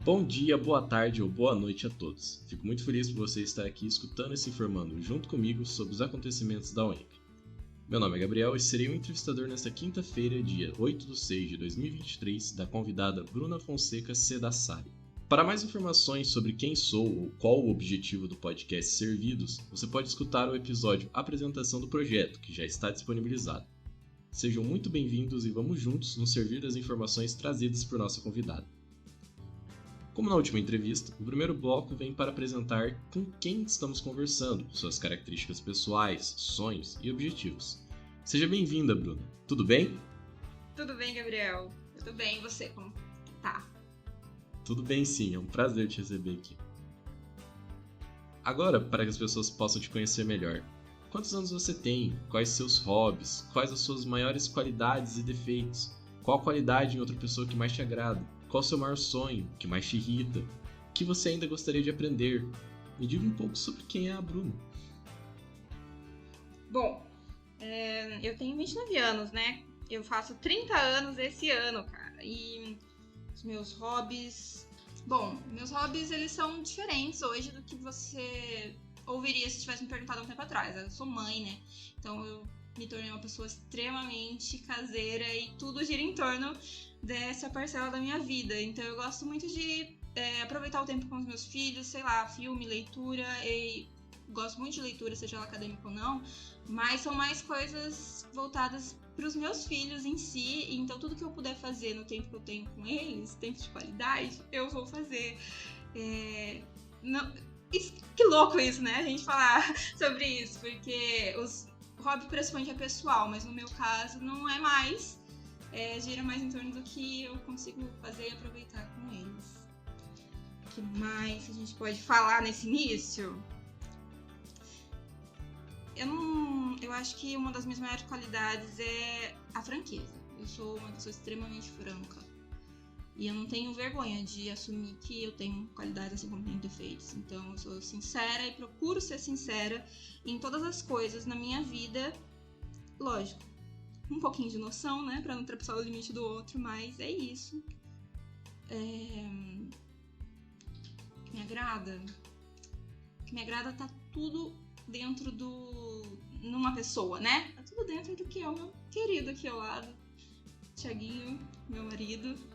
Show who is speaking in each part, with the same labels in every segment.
Speaker 1: Bom dia, boa tarde ou boa noite a todos. Fico muito feliz por você estar aqui escutando e se informando junto comigo sobre os acontecimentos da UENP. Meu nome é Gabriel e serei o entrevistador nesta quinta-feira, dia 8/6/2023, da convidada Bruna Fonseca Cedassari. Para mais informações sobre quem sou ou qual o objetivo do podcast Servidos, você pode escutar o episódio Apresentação do Projeto, que já está disponibilizado. Sejam muito bem-vindos e vamos juntos nos servir das informações trazidas por nossa convidada. Como na última entrevista, o primeiro bloco vem para apresentar com quem estamos conversando, suas características pessoais, sonhos e objetivos. Seja bem-vinda, Bruna. Tudo bem?
Speaker 2: Tudo bem, Gabriel. Eu tô bem, e você? Como tá?
Speaker 1: Tudo bem, sim. É um prazer te receber aqui. Agora, para que as pessoas possam te conhecer melhor, quantos anos você tem? Quais seus hobbies? Quais as suas maiores qualidades e defeitos? Qual a qualidade em outra pessoa que mais te agrada? Qual o seu maior sonho? O que mais te irrita? O que você ainda gostaria de aprender? Me diga um pouco sobre quem é a Bruna.
Speaker 2: Bom, eu tenho 29 anos, né? Eu faço 30 anos esse ano, cara. E os meus hobbies... Bom, meus hobbies, eles são diferentes hoje do que você ouviria se tivesse me perguntado há um tempo atrás. Eu sou mãe, né? Então eu me tornei uma pessoa extremamente caseira e tudo gira em torno dessa parcela da minha vida. Então eu gosto muito de aproveitar o tempo com os meus filhos, sei lá, filme, leitura, e gosto muito de leitura, seja ela acadêmica ou não, mas são mais coisas voltadas para os meus filhos em si. Então tudo que eu puder fazer no tempo que eu tenho com eles, tempo de qualidade, eu vou fazer. Que louco isso, né? A gente falar sobre isso, porque o hobby pressupõe que é pessoal, mas no meu caso não é mais. Gira mais em torno do que eu consigo fazer e aproveitar com eles. O que mais a gente pode falar nesse início? Eu acho que uma das minhas maiores qualidades é a franqueza. Eu sou uma pessoa extremamente franca. E eu não tenho vergonha de assumir que eu tenho qualidades assim como tenho defeitos. Então eu sou sincera e procuro ser sincera em todas as coisas na minha vida. Lógico, um pouquinho de noção, né? Pra não ultrapassar o limite do outro, mas é isso. Que me agrada? Que me agrada tá tudo dentro numa pessoa, né? Tá tudo dentro do que é o meu querido aqui ao lado. Thiaguinho, meu marido.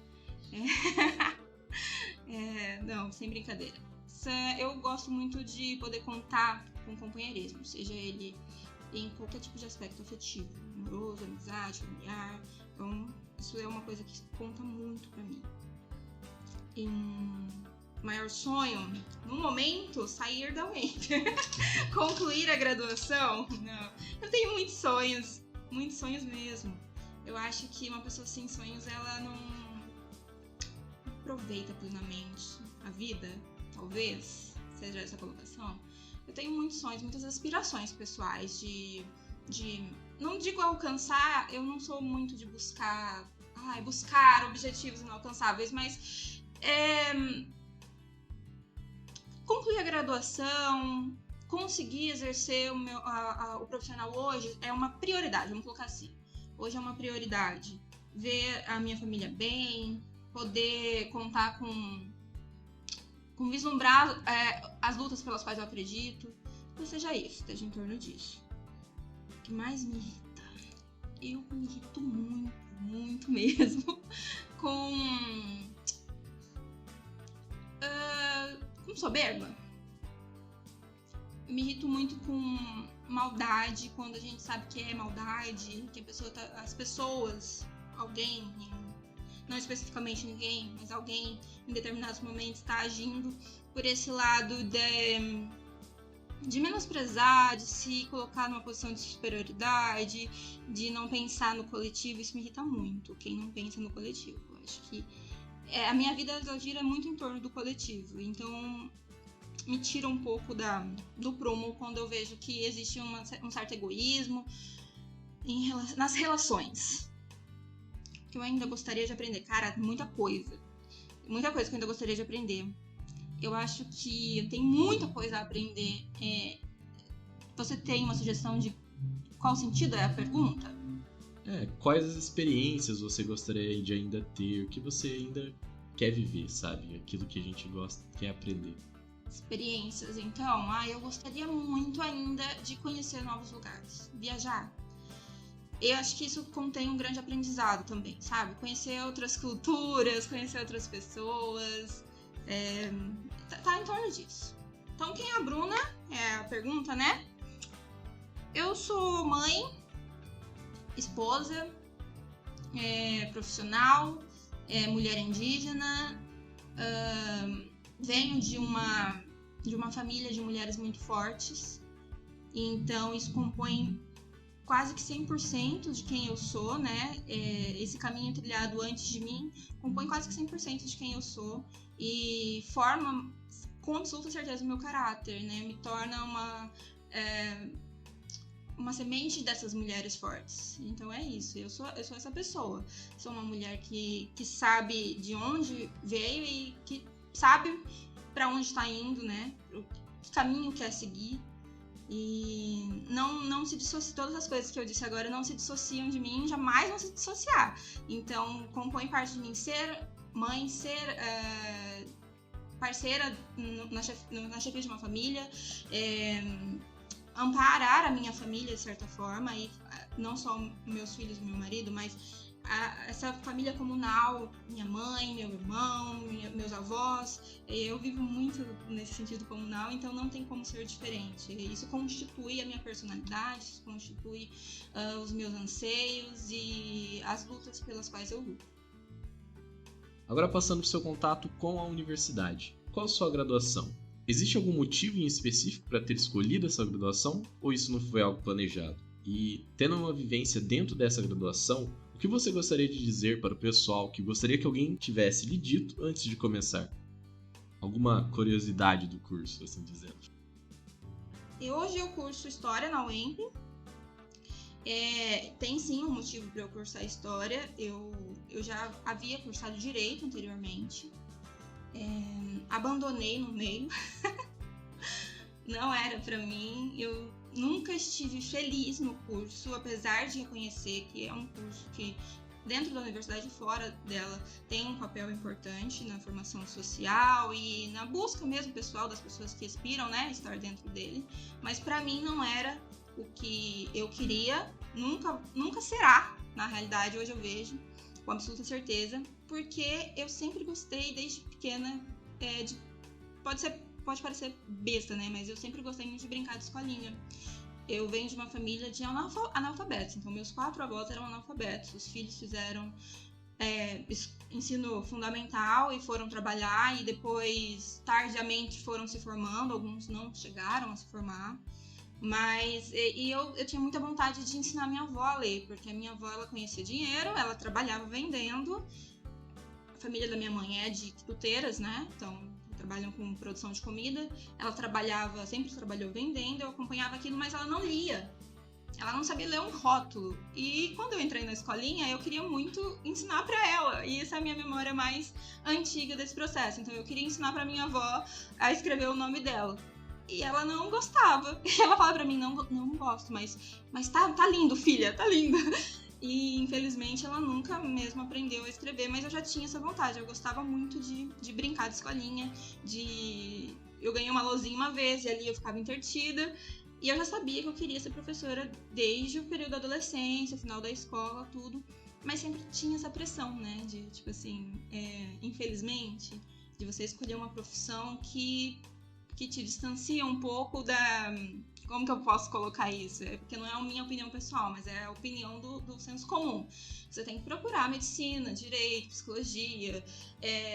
Speaker 2: Não, sem brincadeira. Eu gosto muito de poder contar com companheirismo, seja ele em qualquer tipo de aspecto afetivo, amoroso, amizade, familiar. Então, isso é uma coisa que conta muito pra mim. Maior sonho, no momento, sair da UENP. Concluir a graduação? Não. Eu tenho muitos sonhos mesmo. Eu acho que uma pessoa sem sonhos, ela não aproveita plenamente a vida, talvez seja essa a colocação. Eu tenho muitos sonhos, muitas aspirações pessoais de não digo alcançar, eu não sou muito de buscar objetivos inalcançáveis, mas concluir a graduação, conseguir exercer o profissional hoje é uma prioridade, vamos colocar assim. Hoje é uma prioridade ver a minha família bem, poder contar com vislumbrar as lutas pelas quais eu acredito, que seja isso, esteja em torno disso. O que mais me irrita? Eu me irrito muito, muito mesmo com soberba. Eu me irrito muito com maldade, quando a gente sabe que é maldade, que as pessoas, alguém, não especificamente ninguém, mas alguém em determinados momentos está agindo por esse lado de menosprezar, de se colocar numa posição de superioridade, de não pensar no coletivo. Isso me irrita muito, quem não pensa no coletivo. Eu acho que a minha vida gira muito em torno do coletivo, então me tira um pouco do prumo quando eu vejo que existe um certo egoísmo nas relações. Que eu ainda gostaria de aprender. Cara, muita coisa que eu ainda gostaria de aprender. Eu acho que tem muita coisa a aprender. Você tem uma sugestão de qual sentido é a pergunta?
Speaker 1: Quais as experiências você gostaria de ainda ter? O que você ainda quer viver, sabe? Aquilo que a gente gosta, quer aprender.
Speaker 2: Experiências, então, eu gostaria muito ainda de conhecer novos lugares, viajar. Eu acho que isso contém um grande aprendizado também, sabe? Conhecer outras culturas, conhecer outras pessoas, tá em torno disso. Então, quem é a Bruna? É a pergunta, né? Eu sou mãe, esposa, profissional, mulher indígena, venho de uma família de mulheres muito fortes, então isso compõe quase que 100% de quem eu sou, né? Esse caminho trilhado antes de mim compõe quase que 100% de quem eu sou e forma com absoluta certeza o meu caráter, né? Me torna uma semente dessas mulheres fortes. Então é isso, eu sou essa pessoa. Sou uma mulher que sabe de onde veio e que sabe para onde está indo, né? Que caminho quer seguir. E não se dissocia, todas as coisas que eu disse agora não se dissociam de mim, jamais vão se dissociar. Então, compõe parte de mim ser mãe, ser parceira na chefia de uma família, amparar a minha família de certa forma, e não só meus filhos e meu marido, mas essa família comunal, minha mãe, meu irmão, meus avós. Eu vivo muito nesse sentido comunal, então não tem como ser diferente. Isso constitui a minha personalidade, isso constitui os meus anseios e as lutas pelas quais eu luto.
Speaker 1: Agora passando para o seu contato com a universidade. Qual a sua graduação? Existe algum motivo em específico para ter escolhido essa graduação ou isso não foi algo planejado? E tendo uma vivência dentro dessa graduação, o que você gostaria de dizer para o pessoal que gostaria que alguém tivesse lhe dito antes de começar? Alguma curiosidade do curso, assim dizendo?
Speaker 2: E hoje eu curso História na UEMP. Tem sim um motivo para eu cursar História. Eu já havia cursado Direito anteriormente. Abandonei no meio. Não era para mim. Eu nunca estive feliz no curso, apesar de reconhecer que é um curso que, dentro da universidade e fora dela, tem um papel importante na formação social e na busca mesmo pessoal das pessoas que aspiram, né, estar dentro dele. Mas para mim não era o que eu queria, nunca será, na realidade, hoje eu vejo, com absoluta certeza, porque eu sempre gostei, desde pequena, pode parecer besta, né? Mas eu sempre gostei muito de brincar de escolinha. Eu venho de uma família de analfabetos, então meus 4 avós eram analfabetos. Os filhos fizeram ensino fundamental e foram trabalhar, e depois, tardiamente, foram se formando. Alguns não chegaram a se formar. Mas eu tinha muita vontade de ensinar minha avó a ler, porque a minha avó, ela conhecia dinheiro, ela trabalhava vendendo. A família da minha mãe é de quituteiras, né? Então trabalham com produção de comida. Ela sempre trabalhou vendendo, eu acompanhava aquilo, mas ela não lia. Ela não sabia ler um rótulo. E quando eu entrei na escolinha, eu queria muito ensinar pra ela. E essa é a minha memória mais antiga desse processo. Então eu queria ensinar pra minha avó a escrever o nome dela. E ela não gostava. Ela falava pra mim, não gosto, mas tá lindo, filha, tá lindo. E infelizmente ela nunca mesmo aprendeu a escrever, mas eu já tinha essa vontade. Eu gostava muito de brincar de escolinha, eu ganhei uma lousinha uma vez e ali eu ficava entretida. E eu já sabia que eu queria ser professora desde o período da adolescência, final da escola, tudo. Mas sempre tinha essa pressão, né? De, tipo assim, infelizmente, de você escolher uma profissão que te distancia um pouco da... Como que eu posso colocar isso? Porque não é a minha opinião pessoal, mas é a opinião do senso comum. Você tem que procurar medicina, direito, psicologia.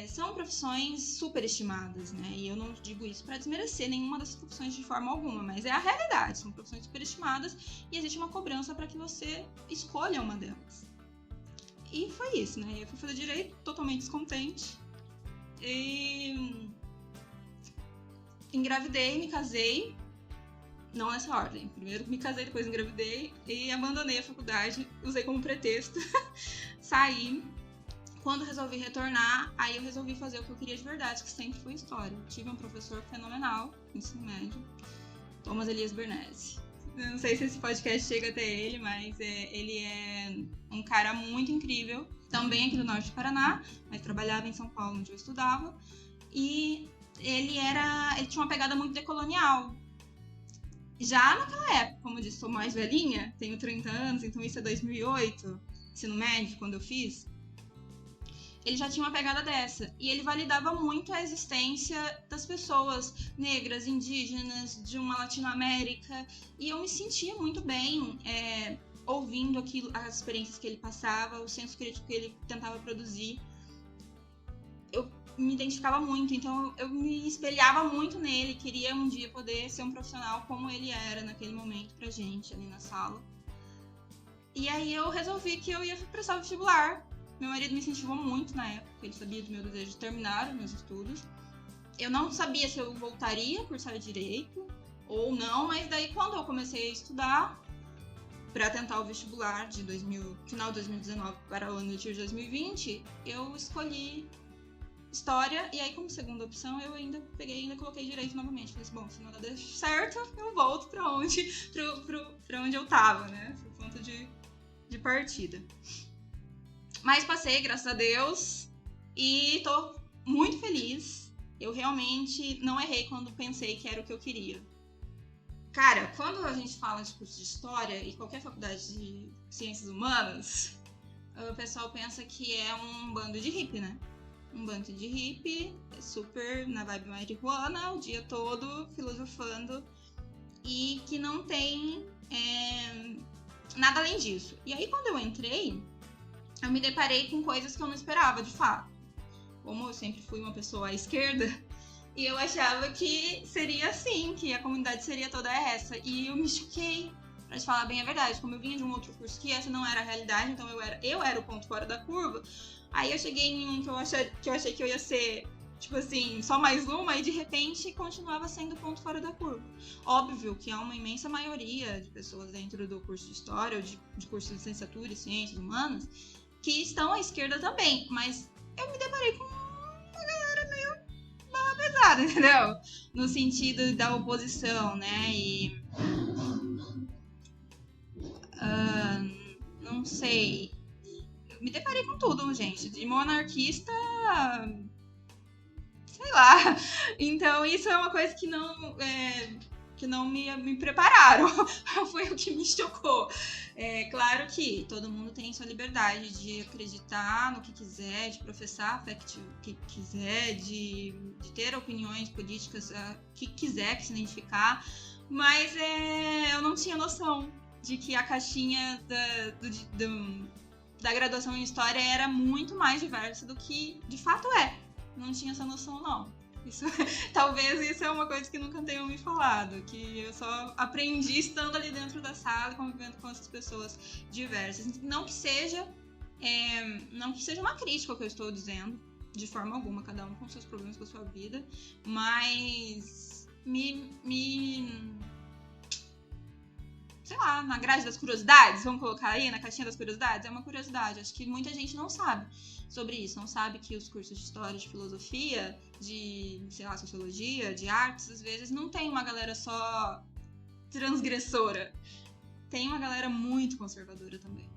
Speaker 2: São profissões superestimadas, né? E eu não digo isso para desmerecer nenhuma dessas profissões de forma alguma, mas é a realidade. São profissões superestimadas e existe uma cobrança para que você escolha uma delas. E foi isso, né? Eu fui fazer direito totalmente descontente. E engravidei, me casei. Não nessa ordem. Primeiro me casei, depois engravidei e abandonei a faculdade. Usei como pretexto. Saí. Quando resolvi retornar, aí eu resolvi fazer o que eu queria de verdade, que sempre foi história. Tive um professor fenomenal no ensino médio, Thomas Elias Bernese. Eu não sei se esse podcast chega até ele, mas ele é um cara muito incrível. também aqui do norte do Paraná, mas trabalhava em São Paulo, onde eu estudava. E ele tinha uma pegada muito decolonial. Já naquela época, como eu disse, sou mais velhinha, tenho 30 anos, então isso é 2008, ensino médio, quando eu fiz. Ele já tinha uma pegada dessa. E ele validava muito a existência das pessoas negras, indígenas, de uma Latinoamérica. E eu me sentia muito bem ouvindo aquilo, as experiências que ele passava, o senso crítico que ele tentava produzir. Eu me identificava muito, então eu me espelhava muito nele. Queria um dia poder ser um profissional como ele era naquele momento pra gente, ali na sala. E aí eu resolvi que eu ia prestar vestibular. Meu marido me incentivou muito na época, ele sabia do meu desejo de terminar os meus estudos. Eu não sabia se eu voltaria a cursar direito ou não, mas daí quando eu comecei a estudar para tentar o vestibular de final de 2019 para o ano letivo de 2020, eu escolhi História, e aí como segunda opção eu ainda coloquei Direito novamente. Falei assim, bom, se nada der certo, eu volto para onde eu tava, né? Pro ponto de partida. Mas passei, graças a Deus, e tô muito feliz. Eu realmente não errei quando pensei que era o que eu queria. Cara, quando a gente fala de curso de História e qualquer faculdade de Ciências Humanas, o pessoal pensa que é um bando de hippie, né? Um bando de hippie, super na vibe marihuana, o dia todo filosofando, e que não tem nada além disso. E aí quando eu entrei, eu me deparei com coisas que eu não esperava, de fato. Como eu sempre fui uma pessoa à esquerda, e eu achava que seria assim, que a comunidade seria toda essa. E eu me choquei, pra te falar bem a verdade. Como eu vinha de um outro curso que essa não era a realidade, então eu era o ponto fora da curva. Aí eu cheguei em um que eu achei que eu ia ser, tipo assim, só mais uma, e de repente continuava sendo o ponto fora da curva. Óbvio que há uma imensa maioria de pessoas dentro do curso de História, ou de curso de Licenciatura e Ciências Humanas, que estão à esquerda também, mas eu me deparei com uma galera meio barra pesada, entendeu? No sentido da oposição, né? E não sei, eu me deparei com tudo, gente, de monarquista, sei lá. Então isso é uma coisa que não me prepararam. Foi o que me chocou. Claro que todo mundo tem sua liberdade de acreditar no que quiser, de professar a fé que quiser, de ter opiniões políticas que quiser, que se identificar, mas eu não tinha noção de que a caixinha da graduação em História era muito mais diversa do que de fato é. Não tinha essa noção, não. Talvez isso é uma coisa que nunca tenham me falado, que eu só aprendi estando ali dentro da sala, convivendo com essas pessoas diversas. Não que seja uma crítica ao que eu estou dizendo, de forma alguma, cada um com seus problemas, com a sua vida, mas sei lá, na grade das curiosidades, vamos colocar aí, na caixinha das curiosidades, é uma curiosidade. Acho que muita gente não sabe sobre isso, não sabe que os cursos de História, de Filosofia, de, sei lá, Sociologia, de Artes, às vezes não tem uma galera só transgressora. Tem uma galera muito conservadora também.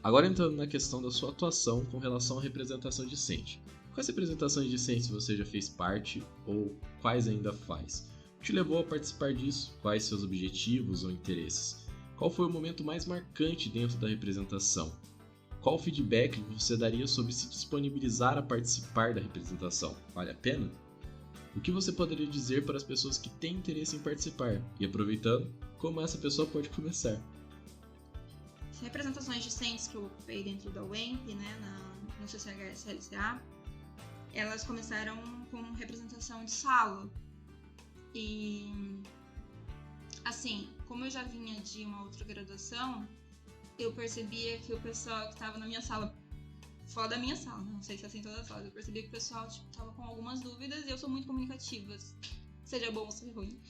Speaker 1: Agora entrando na questão da sua atuação com relação à representação discente. Quais representações discentes você já fez parte ou quais ainda faz? O que te levou a participar disso? Quais seus objetivos ou interesses? Qual foi o momento mais marcante dentro da representação? Qual feedback você daria sobre se disponibilizar a participar da representação? Vale a pena? O que você poderia dizer para as pessoas que têm interesse em participar? E aproveitando, como essa pessoa pode começar?
Speaker 2: As representações discentes que eu ocupei dentro da UEMP, né, no CCH-SLCA, elas começaram com representação de sala. E, assim, como eu já vinha de uma outra graduação, eu percebia que o pessoal que estava na minha sala, fora da minha sala, não sei se é assim todas as salas, eu percebia que o pessoal estava com algumas dúvidas e eu sou muito comunicativa, seja bom ou seja ruim.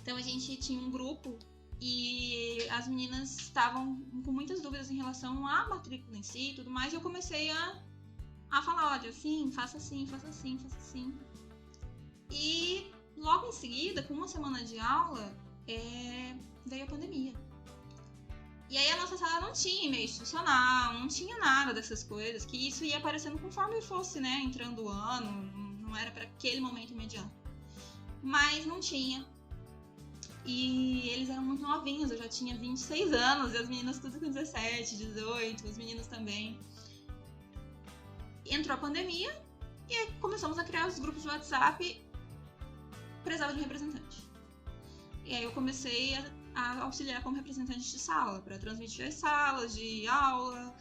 Speaker 2: Então a gente tinha um grupo e as meninas estavam com muitas dúvidas em relação à matrícula em si e tudo mais, e eu comecei a falar, olha, assim, faça assim, faça assim, faça assim. E logo em seguida, com uma semana de aula, veio a pandemia. E aí a nossa sala não tinha e-mail institucional, não tinha nada dessas coisas, que isso ia aparecendo conforme fosse, né, entrando o ano, não era para aquele momento imediato. Mas não tinha. E eles eram muito novinhos, eu já tinha 26 anos, e as meninas tudo com 17, 18, os meninos também. Entrou a pandemia e aí começamos a criar os grupos de WhatsApp, precisava de um representante. E aí eu comecei a auxiliar como representante de sala, para transmitir as salas de aula,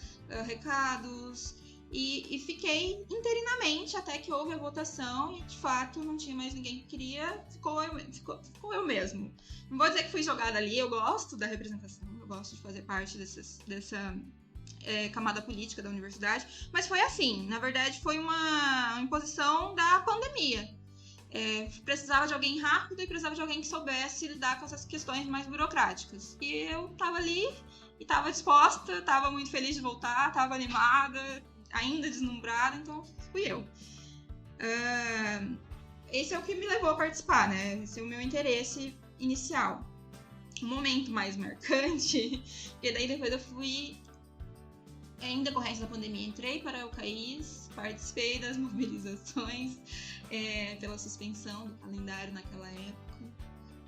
Speaker 2: recados, e fiquei interinamente até que houve a votação e de fato não tinha mais ninguém que queria, ficou eu mesmo. Não vou dizer que fui jogada ali, eu gosto da representação, eu gosto de fazer parte dessa camada política da universidade, mas foi assim, na verdade foi uma imposição da pandemia. Precisava de alguém rápido e precisava de alguém que soubesse lidar com essas questões mais burocráticas. E eu tava ali e tava disposta, tava muito feliz de voltar, tava animada, ainda deslumbrada, então fui eu. Esse é o que me levou a participar, né? Esse é o meu interesse inicial. O momento mais marcante, porque daí depois eu fui, em decorrência da pandemia, entrei para o CAIS, participei das mobilizações pela suspensão do calendário naquela época.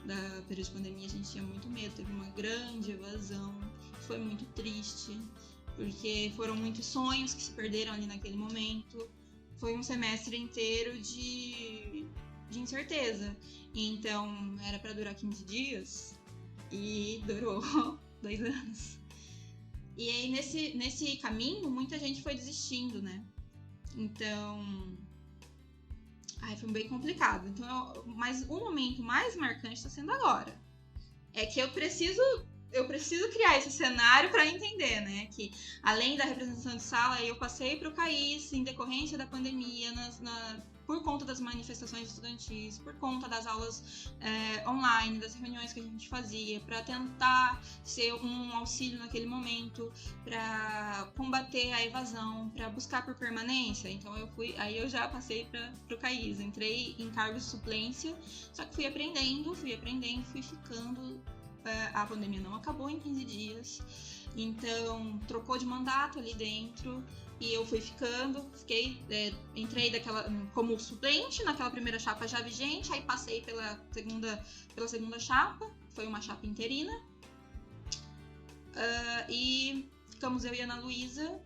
Speaker 2: Da período de pandemia a gente tinha muito medo, teve uma grande evasão, foi muito triste, porque foram muitos sonhos que se perderam ali naquele momento. Foi um semestre inteiro de incerteza, então era para durar 15 dias e durou 2 anos. E aí nesse caminho muita gente foi desistindo, né? Então foi bem complicado. Então, mas o momento mais marcante está sendo agora. É que eu preciso criar esse cenário para entender, né? Que além da representação de sala, eu passei para o CAIS em decorrência da pandemia, por conta das manifestações estudantis, por conta das aulas online, das reuniões que a gente fazia, para tentar ser um auxílio naquele momento, para combater a evasão, para buscar por permanência. Então eu já passei para o CAIS, entrei em cargo de suplência, só que fui aprendendo, fui ficando. A pandemia não acabou em 15 dias, então trocou de mandato ali dentro e eu fui entrei como suplente naquela primeira chapa já vigente, aí passei pela segunda chapa, foi uma chapa interina, e ficamos eu e a Ana Luísa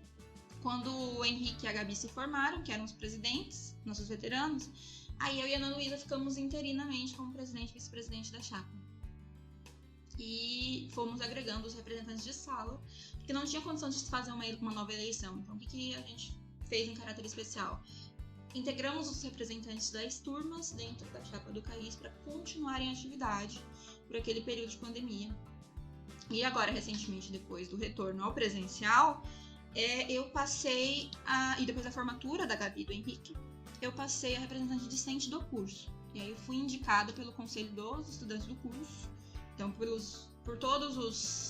Speaker 2: quando o Henrique e a Gabi se formaram, que eram os presidentes, nossos veteranos. Aí eu e a Ana Luísa ficamos interinamente como presidente e vice-presidente da chapa. E fomos agregando os representantes de sala, porque não tinha condição de se fazer uma nova eleição. Então, o que a gente fez em caráter especial? Integramos os representantes das turmas dentro da chapa do CAIS para continuarem a atividade por aquele período de pandemia. E agora, recentemente, depois do retorno ao presencial, eu passei, e depois da formatura da Gabi e do Henrique, eu passei a representante discente do curso. E aí eu fui indicada pelo conselho dos estudantes do curso. Então, por todos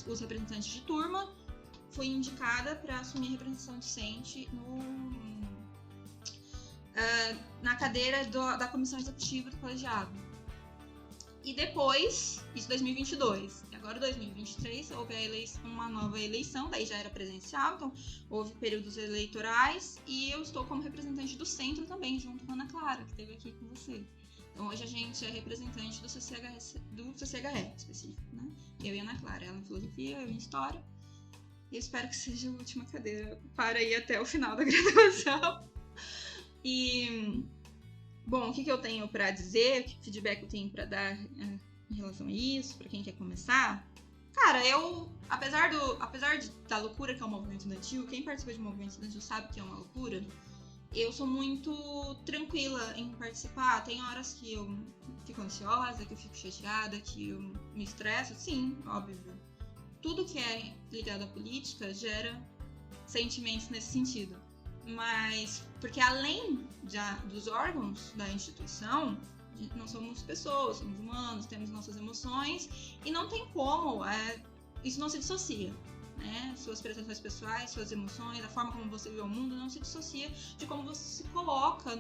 Speaker 2: os representantes de turma, fui indicada para assumir a representação discente na cadeira da comissão executiva do colegiado. E depois, isso 2022, e agora 2023, houve uma nova eleição, daí já era presencial, então houve períodos eleitorais, e eu estou como representante do centro também, junto com a Ana Clara, que esteve aqui com você. Então, hoje a gente é representante do CCHR específico, né? Eu e a Ana Clara, ela em filosofia, eu em história. E eu espero que seja a última cadeira para ir até o final da graduação. E, bom, o que eu tenho para dizer, que feedback eu tenho para dar em relação a isso, para quem quer começar? Cara, apesar da loucura que é o movimento estudantil, quem participa de movimento estudantil sabe que é uma loucura. Eu sou muito tranquila em participar. Tem horas que eu fico ansiosa, que eu fico chateada, que eu me estresso. Sim, óbvio. Tudo que é ligado à política gera sentimentos nesse sentido. Mas, porque além dos órgãos da instituição, nós somos pessoas, somos humanos, temos nossas emoções e não tem como, isso não se dissocia. Né? Suas pretensões pessoais, suas emoções, a forma como você vê o mundo não se dissocia de como você se coloca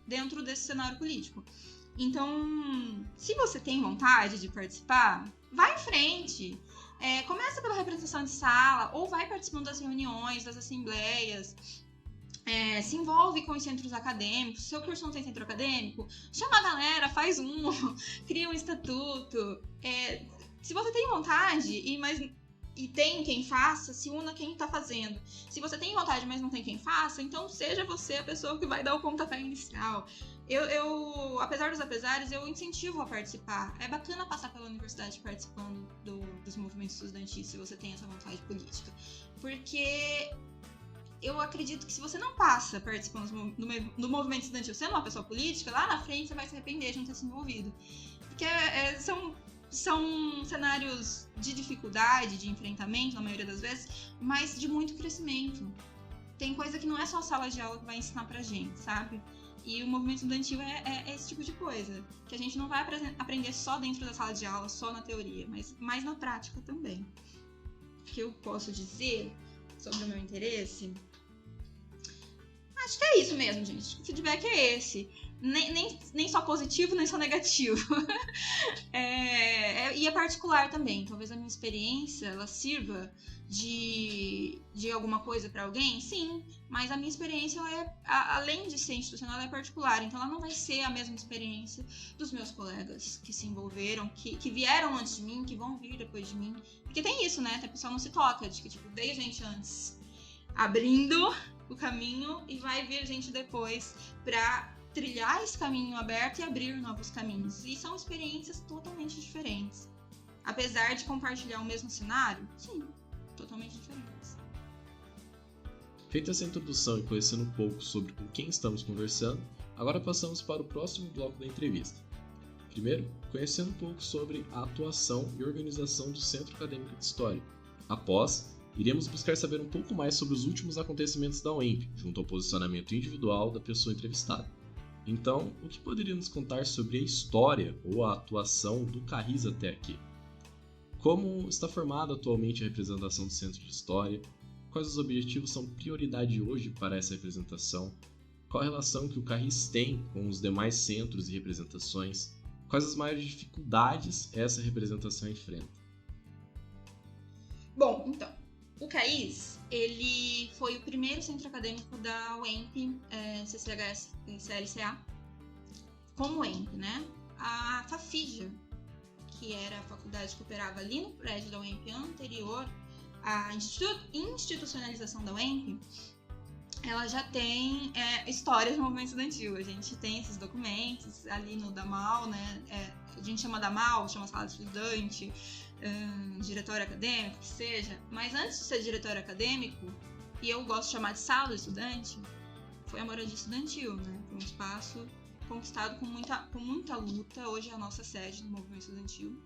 Speaker 2: dentro desse cenário político. Então, se você tem vontade de participar, vá em frente. Começa pela representação de sala, ou vai participando das reuniões, das assembleias, se envolve com os centros acadêmicos. Seu curso não tem centro acadêmico, chama a galera, faz cria um estatuto. Se você tem vontade e tem quem faça, se una quem está fazendo. Se você tem vontade, mas não tem quem faça, então seja você a pessoa que vai dar o pontapé inicial. Eu, apesar dos apesares, eu incentivo a participar. É bacana passar pela universidade participando dos movimentos estudantis, se você tem essa vontade política. Porque eu acredito que se você não passa participando do movimento estudantil sendo uma pessoa política, lá na frente você vai se arrepender de não ter se envolvido. Porque são cenários de dificuldade, de enfrentamento, na maioria das vezes, mas de muito crescimento. Tem coisa que não é só a sala de aula que vai ensinar pra gente, sabe? E o movimento estudantil é esse tipo de coisa, que a gente não vai aprender só dentro da sala de aula, só na teoria, mas mais na prática também. O que eu posso dizer sobre o meu interesse? Acho que é isso mesmo, gente. O feedback é esse. Nem só positivo, nem só negativo. E é particular também. Talvez a minha experiência ela sirva de alguma coisa para alguém, sim. Mas a minha experiência, além de ser institucional, ela é particular. Então ela não vai ser a mesma experiência dos meus colegas que se envolveram, que vieram antes de mim, que vão vir depois de mim. Porque tem isso, né? A pessoa não se toca, de que veio gente antes abrindo o caminho e vai vir gente depois para trilhar esse caminho aberto e abrir novos caminhos. E são experiências totalmente diferentes. Apesar de compartilhar o mesmo cenário, sim, totalmente diferentes.
Speaker 1: Feita essa introdução e conhecendo um pouco sobre com quem estamos conversando, agora passamos para o próximo bloco da entrevista. Primeiro, conhecendo um pouco sobre a atuação e organização do Centro Acadêmico de História. Após, iremos buscar saber um pouco mais sobre os últimos acontecimentos da UEMP, junto ao posicionamento individual da pessoa entrevistada. Então, o que poderia nos contar sobre a história ou a atuação do CARIS até aqui? Como está formada atualmente a representação do Centro de História? Quais os objetivos são prioridade hoje para essa representação? Qual a relação que o CARIS tem com os demais centros e representações? Quais as maiores dificuldades essa representação enfrenta?
Speaker 2: Bom, então, o CAIS, ele foi o primeiro centro acadêmico da UEMP, CCHS e CLCA, como UEMP, né? A FAFIJA, que era a faculdade que operava ali no prédio da UEMP anterior à institucionalização da UEMP, ela já tem história do movimento estudantil. A gente tem esses documentos ali no DAMAL, né? A gente chama DAMAL, chama sala de estudante, diretório acadêmico, que seja. Mas antes de ser diretório acadêmico, e eu gosto de chamar de sala do estudante, foi a moradia estudantil, né? Foi um espaço conquistado com muita luta. Hoje é a nossa sede do movimento estudantil.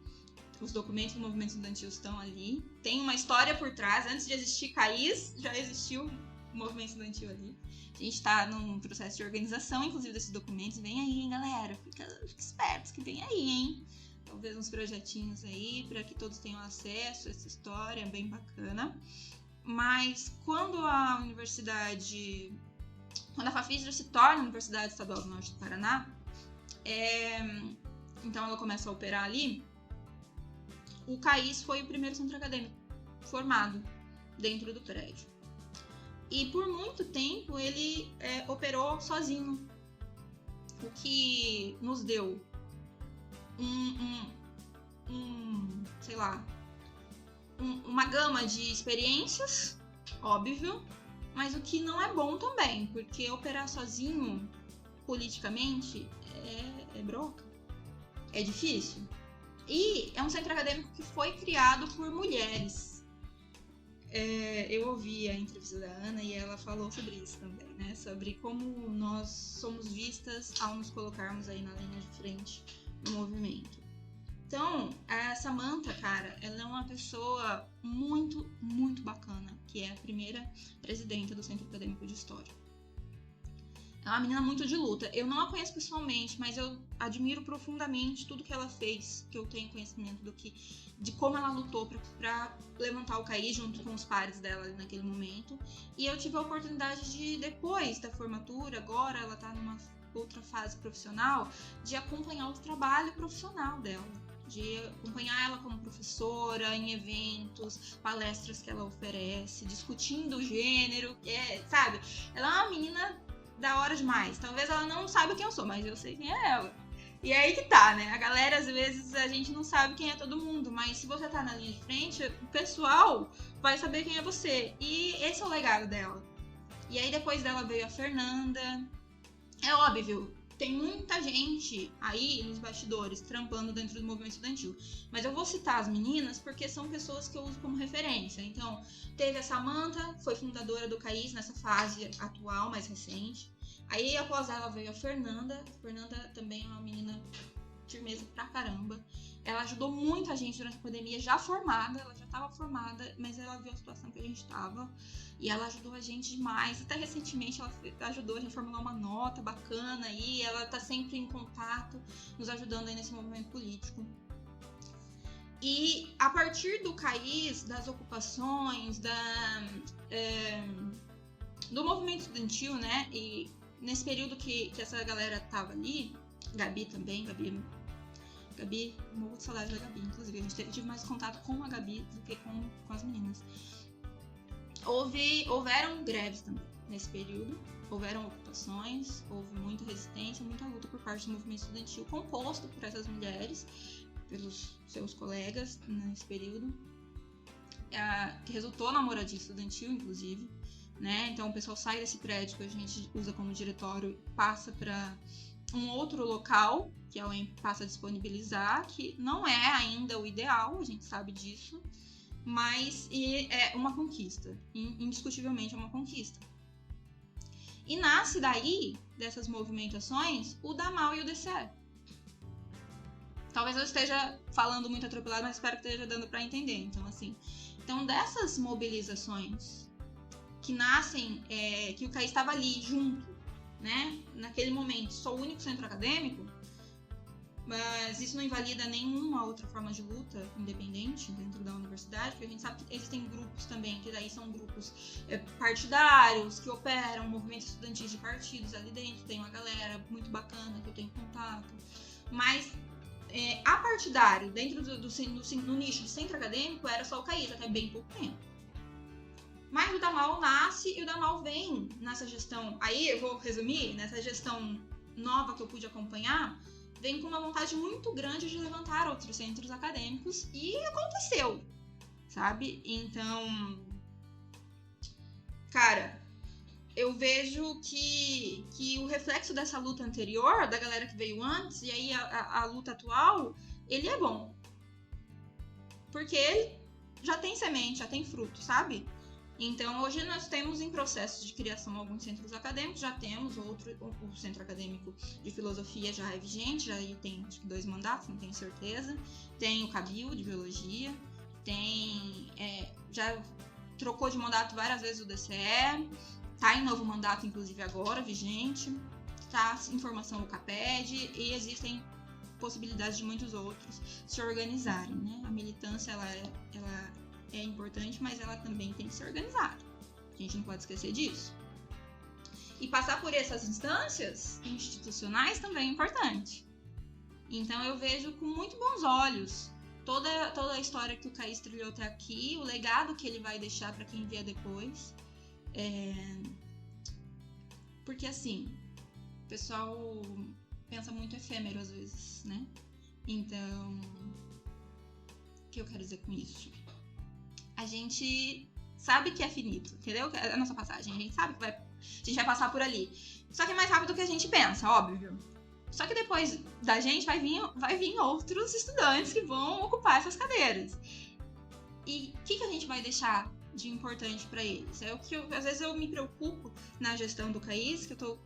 Speaker 2: Os documentos do movimento estudantil estão ali. Tem uma história por trás. Antes de existir CAIS, já existiu o movimento estudantil ali. A gente está num processo de organização, inclusive, desses documentos. Vem aí, hein, galera? Fica espertos que vem aí, hein? Talvez uns projetinhos aí para que todos tenham acesso a essa história bem bacana. Mas quando a FAFIJA se torna a Universidade Estadual do Norte do Paraná, então ela começa a operar ali, o CAIS foi o primeiro centro acadêmico formado dentro do prédio. E por muito tempo ele operou sozinho, o que nos deu uma gama de experiências, óbvio, mas o que não é bom também, porque operar sozinho politicamente é broca, é difícil. E é um centro acadêmico que foi criado por mulheres. Eu ouvi a entrevista da Ana e ela falou sobre isso também, né? Sobre como nós somos vistas ao nos colocarmos aí na linha de frente do movimento. Então, a Samantha, cara, ela é uma pessoa muito, muito bacana, que é a primeira presidenta do Centro Acadêmico de História. É uma menina muito de luta. Eu não a conheço pessoalmente, mas eu admiro profundamente tudo que ela fez, que eu tenho conhecimento de como ela lutou para levantar o CAIS junto com os pares dela naquele momento. E eu tive a oportunidade de, depois da formatura, agora ela está numa outra fase profissional, de acompanhar o trabalho profissional dela. de acompanhar ela como professora em eventos, palestras que ela oferece, discutindo o gênero, sabe? Ela é uma menina da hora demais. Talvez ela não saiba quem eu sou, mas eu sei quem é ela. E aí que tá, né? A galera, às vezes, a gente não sabe quem é todo mundo, mas se você tá na linha de frente, o pessoal vai saber quem é você. E esse é o legado dela. E aí depois dela veio a Fernanda. É óbvio, tem muita gente aí nos bastidores trampando dentro do movimento estudantil. Mas eu vou citar as meninas porque são pessoas que eu uso como referência. Então, teve a Samantha, foi fundadora do CAIS nessa fase atual, mais recente. Aí, após ela, veio a Fernanda. A Fernanda também é uma menina firmeza pra caramba. Ela ajudou muito a gente durante a pandemia, já formada. Ela já estava formada, mas ela viu a situação que a gente estava. E ela ajudou a gente demais. Até recentemente ela ajudou a gente a formular uma nota bacana aí. Ela tá sempre em contato, nos ajudando aí nesse movimento político. E a partir do CAIS, das ocupações, do movimento estudantil, né? E nesse período que essa galera tava ali, Gabi também, Gabi, morro de saudade da Gabi, inclusive. Eu tive mais contato com a Gabi do que com as meninas. Houveram greves também nesse período, houveram ocupações, houve muita resistência, muita luta por parte do movimento estudantil, composto por essas mulheres, pelos seus colegas nesse período, que resultou na moradia estudantil, inclusive, né? Então o pessoal sai desse prédio que a gente usa como diretório e passa para um outro local que a UEMP passa a disponibilizar, que não é ainda o ideal, a gente sabe disso, mas é uma conquista, indiscutivelmente é uma conquista. E nasce daí, dessas movimentações, o DAMAL e o DCE. Talvez eu esteja falando muito atropelado, mas espero que esteja dando para entender. Então, dessas mobilizações que nascem, que o CAIS estava ali junto, né? Naquele momento, sou o único centro acadêmico, mas isso não invalida nenhuma outra forma de luta independente dentro da universidade, porque a gente sabe que existem grupos também, que daí são grupos partidários, que operam movimentos estudantis de partidos ali dentro, tem uma galera muito bacana que eu tenho contato, mas a partidário, dentro no nicho de centro acadêmico, era só o CAIS, até bem pouco tempo. Mas o DAMAL nasce e o DAMAL vem nessa gestão, aí eu vou resumir, nessa gestão nova que eu pude acompanhar, vem com uma vontade muito grande de levantar outros centros acadêmicos e aconteceu, sabe? Então, cara, eu vejo que o reflexo dessa luta anterior, da galera que veio antes, e aí a luta atual, ele é bom. Porque ele já tem semente, já tem fruto, sabe? Então, hoje nós temos em processo de criação alguns centros acadêmicos, já temos o centro acadêmico de filosofia já é vigente, já tem acho que 2 mandatos, não tenho certeza. Tem o CABIL de biologia, já trocou de mandato várias vezes o DCE, tá em novo mandato, inclusive agora, vigente, tá em formação o CAPED e existem possibilidades de muitos outros se organizarem, né? A militância, ela é importante, mas ela também tem que ser organizada. A gente não pode esquecer disso. E passar por essas instâncias institucionais também é importante. Então eu vejo com muito bons olhos toda a história que o CAIS trilhou até aqui, o legado que ele vai deixar para quem vier depois. Porque assim, o pessoal pensa muito efêmero às vezes, né? Então, o que eu quero dizer com isso? A gente sabe que é finito, entendeu? A nossa passagem, a gente sabe que a gente vai passar por ali. Só que é mais rápido do que a gente pensa, óbvio. Só que depois da gente vai vir outros estudantes que vão ocupar essas cadeiras. E o que a gente vai deixar de importante para eles? É o que às vezes eu me preocupo na gestão do CAIS, que eu tô,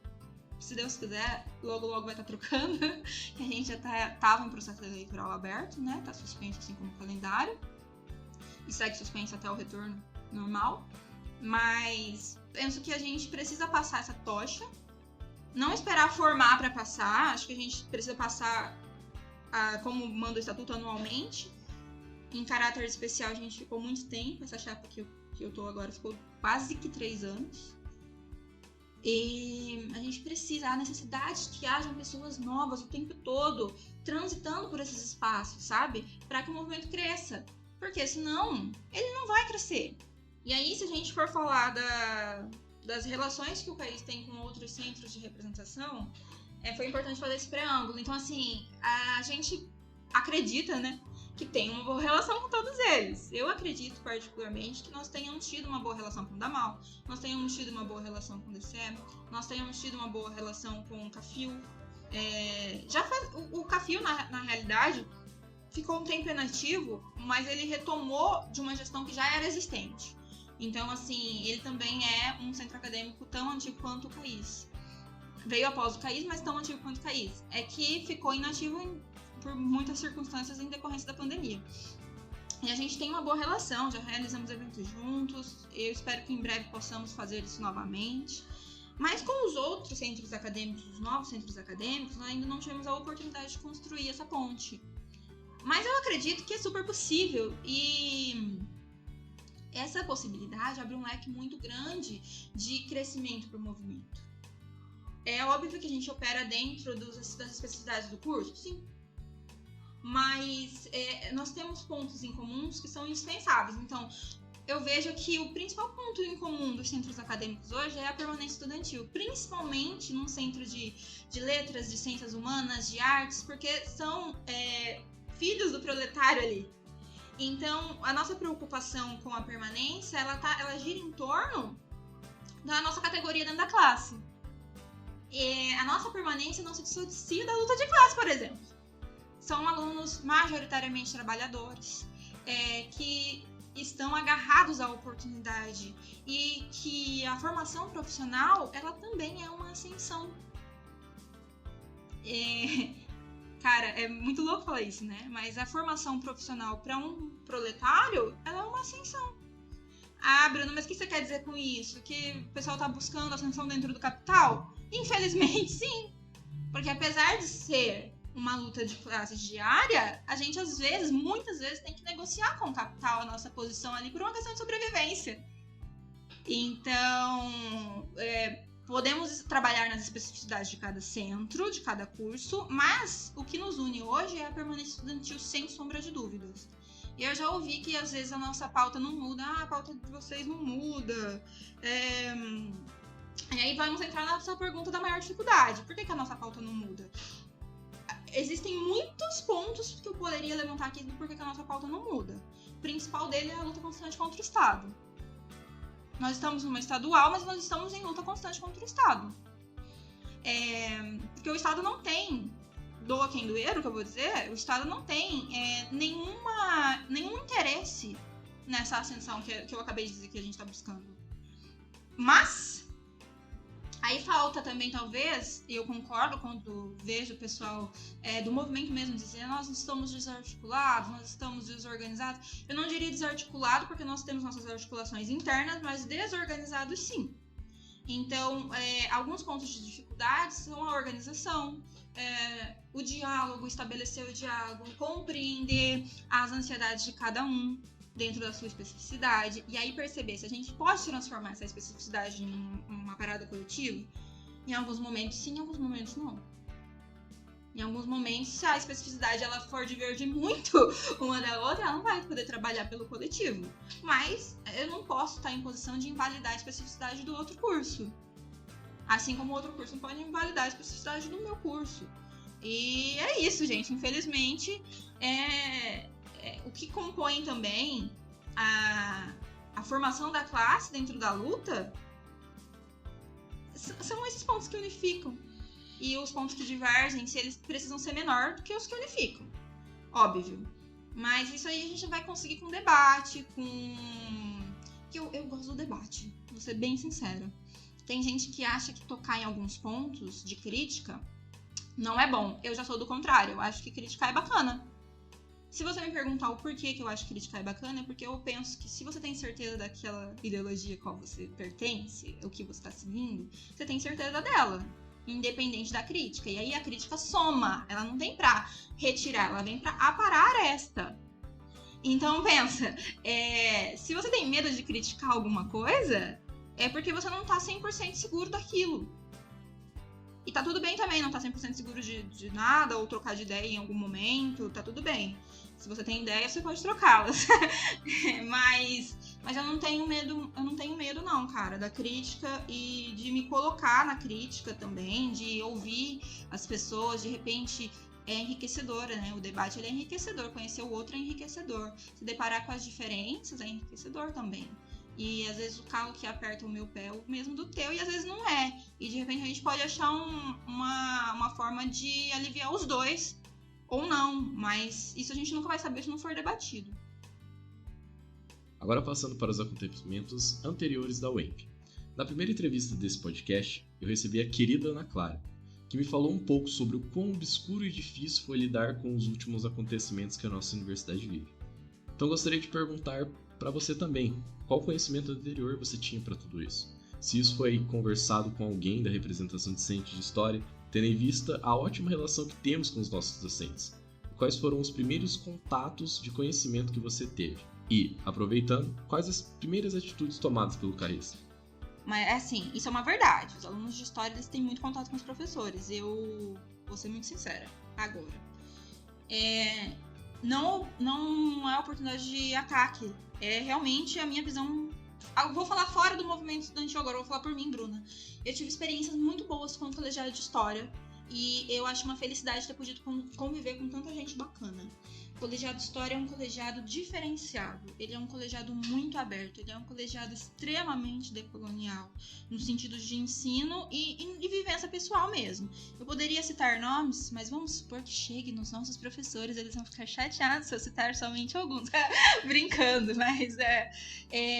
Speaker 2: se Deus quiser, logo vai estar trocando. Que a gente já tava em processo eleitoral aberto, né? Tá suspenso assim como o calendário. E segue suspenso até o retorno normal. Mas penso que a gente precisa passar essa tocha. Não esperar formar para passar. Acho que a gente precisa passar como manda o estatuto anualmente. Em caráter especial, a gente ficou muito tempo. Essa chapa que eu tô agora ficou quase que 3 anos. E a gente precisa, a necessidade de que hajam pessoas novas o tempo todo, transitando por esses espaços, sabe? Para que o movimento cresça. Porque senão, ele não vai crescer. E aí, se a gente for falar das relações que o CAIS tem com outros centros de representação, foi importante fazer esse preâmbulo. Então, assim, a gente acredita, né, que tem uma boa relação com todos eles. Eu acredito, particularmente, que nós tenhamos tido uma boa relação com o DAMAL, nós tenhamos tido uma boa relação com o DCE, nós tenhamos tido uma boa relação com o CAFIL. O CAFIL, na realidade, ficou um tempo inativo, mas ele retomou de uma gestão que já era existente. Então, assim, ele também é um centro acadêmico tão antigo quanto o CAIS. Veio após o CAIS, mas tão antigo quanto o CAIS. É que ficou inativo por muitas circunstâncias em decorrência da pandemia. E a gente tem uma boa relação, já realizamos eventos juntos, eu espero que em breve possamos fazer isso novamente. Mas com os outros centros acadêmicos, os novos centros acadêmicos, nós ainda não tivemos a oportunidade de construir essa ponte. Mas eu acredito que é super possível, e essa possibilidade abre um leque muito grande de crescimento para o movimento. É óbvio que a gente opera dentro das especificidades do curso, sim. Mas nós temos pontos em comuns que são indispensáveis. Então, eu vejo que o principal ponto em comum dos centros acadêmicos hoje é a permanência estudantil, principalmente num centro de letras, de ciências humanas, de artes, porque são filhos do proletário ali. Então, a nossa preocupação com a permanência, ela gira em torno da nossa categoria dentro da classe. E a nossa permanência não se dissocia da luta de classe, por exemplo. São alunos majoritariamente trabalhadores, que estão agarrados à oportunidade, e que a formação profissional, ela também é uma ascensão. Cara, é muito louco falar isso, né? Mas a formação profissional para um proletário, ela é uma ascensão. Ah, Bruno, mas o que você quer dizer com isso? Que o pessoal tá buscando ascensão dentro do capital? Infelizmente, sim. Porque apesar de ser uma luta de classe diária, a gente muitas vezes tem que negociar com o capital a nossa posição ali por uma questão de sobrevivência. Então, podemos trabalhar nas especificidades de cada centro, de cada curso, mas o que nos une hoje é a permanência estudantil, sem sombra de dúvidas. E eu já ouvi que às vezes a nossa pauta não muda, a pauta de vocês não muda. E aí vamos entrar na sua pergunta da maior dificuldade. Por que a nossa pauta não muda? Existem muitos pontos que eu poderia levantar aqui do porquê que a nossa pauta não muda. O principal dele é a luta constante contra o Estado. Nós estamos numa estadual, mas nós estamos em luta constante contra o Estado. Porque o Estado não tem, doa quem doer, o que eu vou dizer, o Estado não tem nenhum interesse nessa ascensão que eu acabei de dizer que a gente está buscando. Mas aí falta também, talvez, e eu concordo quando vejo o pessoal do movimento mesmo dizer, nós estamos desarticulados, nós estamos desorganizados. Eu não diria desarticulado, porque nós temos nossas articulações internas, mas desorganizados sim. Então, alguns pontos de dificuldade são a organização, o diálogo, estabelecer o diálogo, compreender as ansiedades de cada um dentro da sua especificidade, e aí perceber se a gente pode transformar essa especificidade em uma parada coletiva. Em alguns momentos sim, em alguns momentos não. Em alguns momentos, se a especificidade ela for divergir muito uma da outra, ela não vai poder trabalhar pelo coletivo. Mas eu não posso estar em posição de invalidar a especificidade do outro curso. Assim como o outro curso não pode invalidar a especificidade do meu curso. E é isso, gente. Infelizmente, o que compõe também a formação da classe dentro da luta são esses pontos que unificam. E os pontos que divergem, se eles precisam ser menor do que os que unificam. Óbvio. Mas isso aí a gente vai conseguir com debate, eu gosto do debate, vou ser bem sincera. Tem gente que acha que tocar em alguns pontos de crítica não é bom. Eu já sou do contrário, eu acho que criticar é bacana. Se você me perguntar o porquê que eu acho que criticar é bacana, é porque eu penso que se você tem certeza daquela ideologia a qual você pertence, o que você está seguindo, você tem certeza dela, independente da crítica. E aí a crítica soma, ela não vem pra retirar, ela vem pra aparar esta. Então pensa, se você tem medo de criticar alguma coisa, é porque você não tá 100% seguro daquilo. E tá tudo bem também não tá 100% seguro de nada, ou trocar de ideia em algum momento, tá tudo bem. Se você tem ideia, você pode trocá-las. mas eu não tenho medo não, cara, da crítica e de me colocar na crítica também, de ouvir as pessoas, de repente é enriquecedora, né? O debate ele é enriquecedor, conhecer o outro é enriquecedor. Se deparar com as diferenças é enriquecedor também. E às vezes o calo que aperta o meu pé é o mesmo do teu e às vezes não é. E de repente a gente pode achar uma forma de aliviar os dois ou não. Mas isso a gente nunca vai saber se não for debatido.
Speaker 1: Agora passando para os acontecimentos anteriores da UEMP. Na primeira entrevista desse podcast, eu recebi a querida Ana Clara, que me falou um pouco sobre o quão obscuro e difícil foi lidar com os últimos acontecimentos que a nossa universidade vive. Então gostaria de perguntar para você também, qual conhecimento anterior você tinha para tudo isso? Se isso foi conversado com alguém da representação discente de História, tendo em vista a ótima relação que temos com os nossos docentes. Quais foram os primeiros contatos de conhecimento que você teve? E, aproveitando, quais as primeiras atitudes tomadas pelo carrista?
Speaker 2: Mas, assim, isso é uma verdade. Os alunos de História, eles têm muito contato com os professores. Eu vou ser muito sincera agora. Não é oportunidade de ataque. É realmente a minha visão. Eu vou falar fora do movimento estudantil agora, eu vou falar por mim, Bruna. Eu tive experiências muito boas com o colegiado de História e eu acho uma felicidade ter podido conviver com tanta gente bacana. O colegiado de História é um colegiado diferenciado, ele é um colegiado muito aberto, ele é um colegiado extremamente decolonial, no sentido de ensino e vivência pessoal mesmo. Eu poderia citar nomes, mas vamos supor que chegue nos nossos professores, eles vão ficar chateados se eu citar somente alguns. Brincando, mas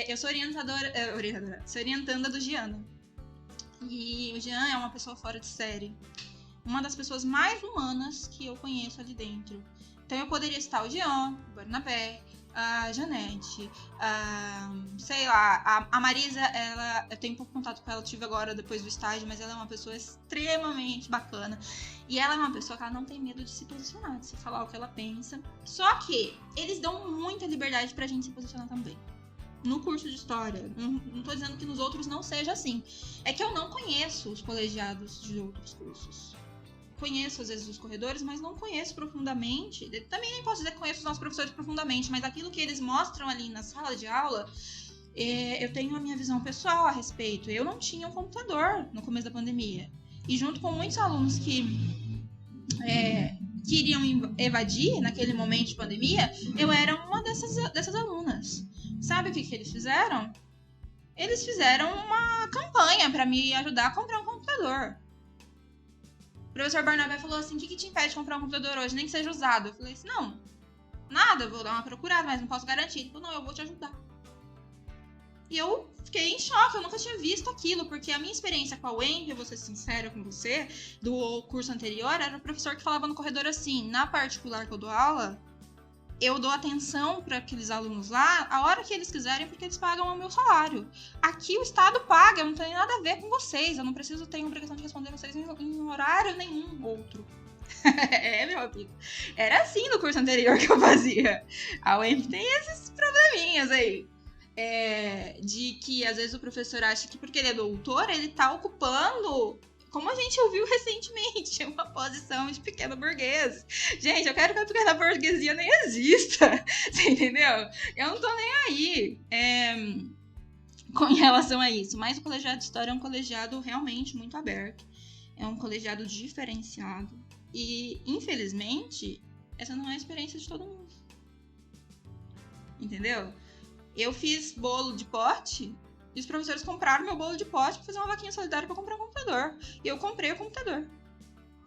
Speaker 2: eu sou sou orientanda do Giana. E o Jean é uma pessoa fora de série. Uma das pessoas mais humanas que eu conheço ali dentro. Então eu poderia citar o Jean, o Barnabé, a Janete, a Marisa, eu tenho pouco contato com ela, eu tive agora depois do estágio, mas ela é uma pessoa extremamente bacana. E ela é uma pessoa que ela não tem medo de se posicionar, de se falar o que ela pensa. Só que eles dão muita liberdade pra gente se posicionar também. No curso de História, não tô dizendo que nos outros não seja assim. É que eu não conheço os colegiados de outros cursos. Conheço, às vezes, os corredores, mas não conheço profundamente. Também nem posso dizer que conheço os nossos professores profundamente, mas aquilo que eles mostram ali na sala de aula, eu tenho a minha visão pessoal a respeito. Eu não tinha um computador no começo da pandemia. E junto com muitos alunos que queriam evadir naquele momento de pandemia, eu era uma dessas alunas. Sabe o que eles fizeram? Eles fizeram uma campanha para me ajudar a comprar um computador. O professor Barnabé falou assim, o que te impede de comprar um computador hoje, nem que seja usado? Eu falei assim, não, nada, eu vou dar uma procurada, mas não posso garantir. Ele falou, não, eu vou te ajudar. E eu fiquei em choque, eu nunca tinha visto aquilo, porque a minha experiência com a UEMP, eu vou ser sincera com você, do curso anterior, era o professor que falava no corredor assim, na particular que eu dou aula, eu dou atenção para aqueles alunos lá a hora que eles quiserem, porque eles pagam o meu salário. Aqui o Estado paga, não tem nada a ver com vocês. Eu não preciso ter a obrigação de responder vocês em horário nenhum outro. Meu amigo. Era assim no curso anterior que eu fazia. A UEMP tem esses probleminhas aí. De que às vezes o professor acha que porque ele é doutor, ele tá ocupando... Como a gente ouviu recentemente, uma posição de pequeno burguês. Gente, eu quero que a pequena burguesia nem exista, você entendeu? Eu não tô nem aí com relação a isso. Mas o colegiado de História é um colegiado realmente muito aberto. É um colegiado diferenciado. E, infelizmente, essa não é a experiência de todo mundo. Entendeu? Eu fiz bolo de pote... E os professores compraram meu bolo de pote pra fazer uma vaquinha solidária pra comprar um computador. E eu comprei o computador.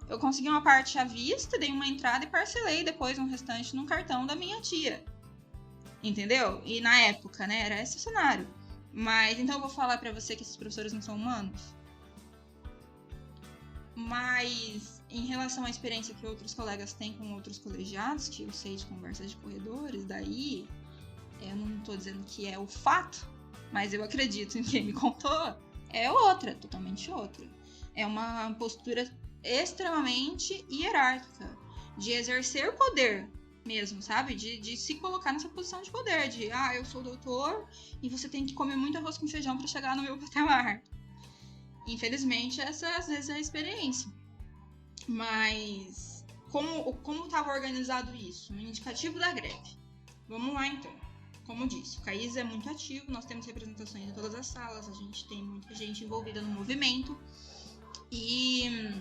Speaker 2: Eu consegui uma parte à vista, dei uma entrada e parcelei depois um restante num cartão da minha tia. Entendeu? E na época, né, era esse o cenário. Mas, então eu vou falar pra você que esses professores não são humanos? Mas, em relação à experiência que outros colegas têm com outros colegiados, que eu sei de conversas de corredores, daí, eu não tô dizendo que é o fato, mas eu acredito em quem me contou, é outra, totalmente outra. É uma postura extremamente hierárquica, de exercer poder mesmo, sabe? De se colocar nessa posição de poder, de eu sou doutor e você tem que comer muito arroz com feijão para chegar no meu patamar. Infelizmente, essa às vezes é a experiência. Mas como estava organizado isso? No indicativo da greve. Vamos lá, então. Como disse, o CAIS é muito ativo, nós temos representações em todas as salas, a gente tem muita gente envolvida no movimento. E,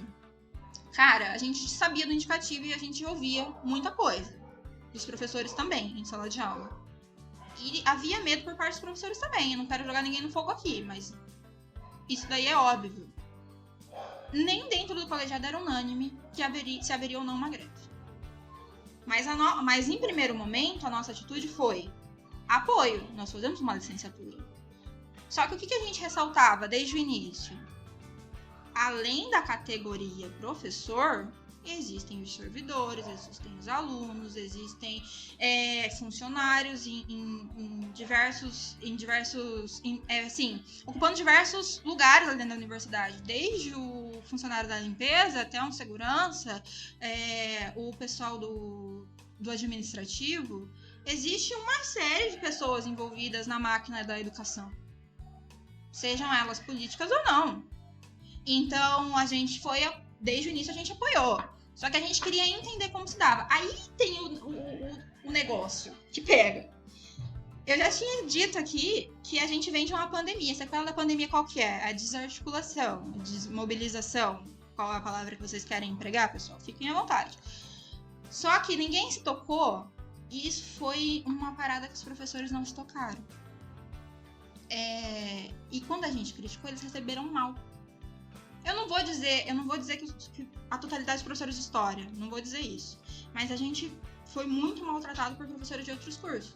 Speaker 2: cara, a gente sabia do indicativo e a gente ouvia muita coisa. Os professores também, em sala de aula. E havia medo por parte dos professores também. Eu não quero jogar ninguém no fogo aqui, mas isso daí é óbvio. Nem dentro do colegiado era unânime se haveria ou não uma greve. Mas em primeiro momento, a nossa atitude foi apoio. Nós fazemos uma licenciatura. Só que o que a gente ressaltava desde o início? Além da categoria professor, existem os servidores, existem os alunos, existem funcionários ocupando diversos lugares ali dentro da universidade, desde o funcionário da limpeza até um segurança, o pessoal do administrativo. Existe uma série de pessoas envolvidas na máquina da educação, sejam elas políticas ou não. Então, a gente desde o início a gente apoiou. Só que a gente queria entender como se dava. Aí tem o negócio que pega. Eu já tinha dito aqui que a gente vem de uma pandemia. A sequela da pandemia qual que é? A desarticulação, a desmobilização. Qual é a palavra que vocês querem empregar, pessoal? Fiquem à vontade. Só que ninguém se tocou, e isso foi uma parada que os professores não se tocaram. E quando a gente criticou, eles receberam mal. Eu não vou dizer que a totalidade dos professores de história, não vou dizer isso. Mas a gente foi muito maltratado por professores de outros cursos.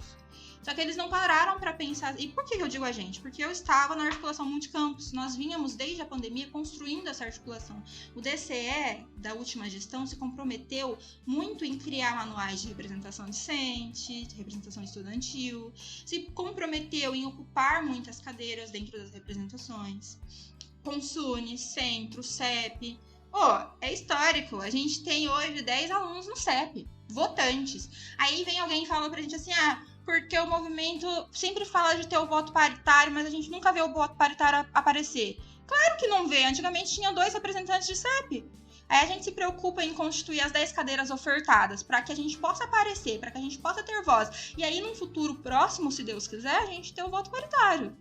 Speaker 2: Só que eles não pararam para pensar. E por que eu digo a gente? Porque eu estava na articulação multicampus. Nós vínhamos desde a pandemia construindo essa articulação. O DCE, da última gestão, se comprometeu muito em criar manuais de representação discente, de representação estudantil, se comprometeu em ocupar muitas cadeiras dentro das representações. Consune, Centro, CEP. É histórico. A gente tem hoje 10 alunos no CEP, votantes. Aí vem alguém e fala pra gente assim, porque o movimento sempre fala de ter o voto paritário, mas a gente nunca vê o voto paritário aparecer. Claro que não vê. Antigamente tinha 2 representantes de CEP. Aí a gente se preocupa em constituir as 10 cadeiras ofertadas para que a gente possa aparecer, para que a gente possa ter voz. E aí, num futuro próximo, se Deus quiser, a gente ter o voto paritário.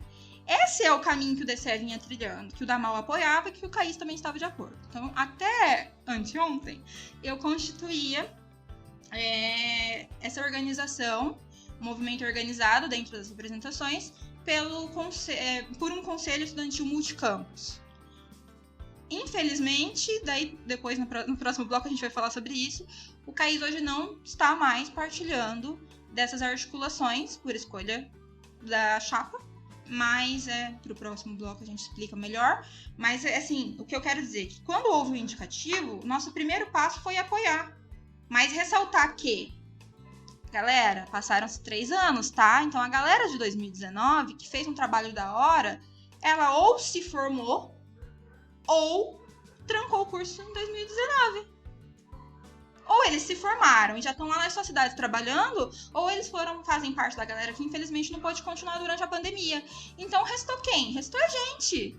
Speaker 2: Esse é o caminho que o DCE vinha trilhando, que o Damal apoiava e que o CAIS também estava de acordo. Então, até anteontem, eu constituía essa organização, um movimento organizado dentro das representações, por um conselho estudantil multicampus. Infelizmente, daí depois no próximo bloco a gente vai falar sobre isso, o CAIS hoje não está mais partilhando dessas articulações por escolha da chapa. Mas pro próximo bloco a gente explica melhor. Mas, assim, o que eu quero dizer é que quando houve o indicativo, nosso primeiro passo foi apoiar. Mas ressaltar que, galera, passaram-se 3 anos, tá? Então, a galera de 2019, que fez um trabalho da hora, ela ou se formou, ou trancou o curso em 2019. Ou eles se formaram e já estão lá nas suas cidades trabalhando, ou eles fazem parte da galera que infelizmente não pôde continuar durante a pandemia. Então restou quem? Restou a gente.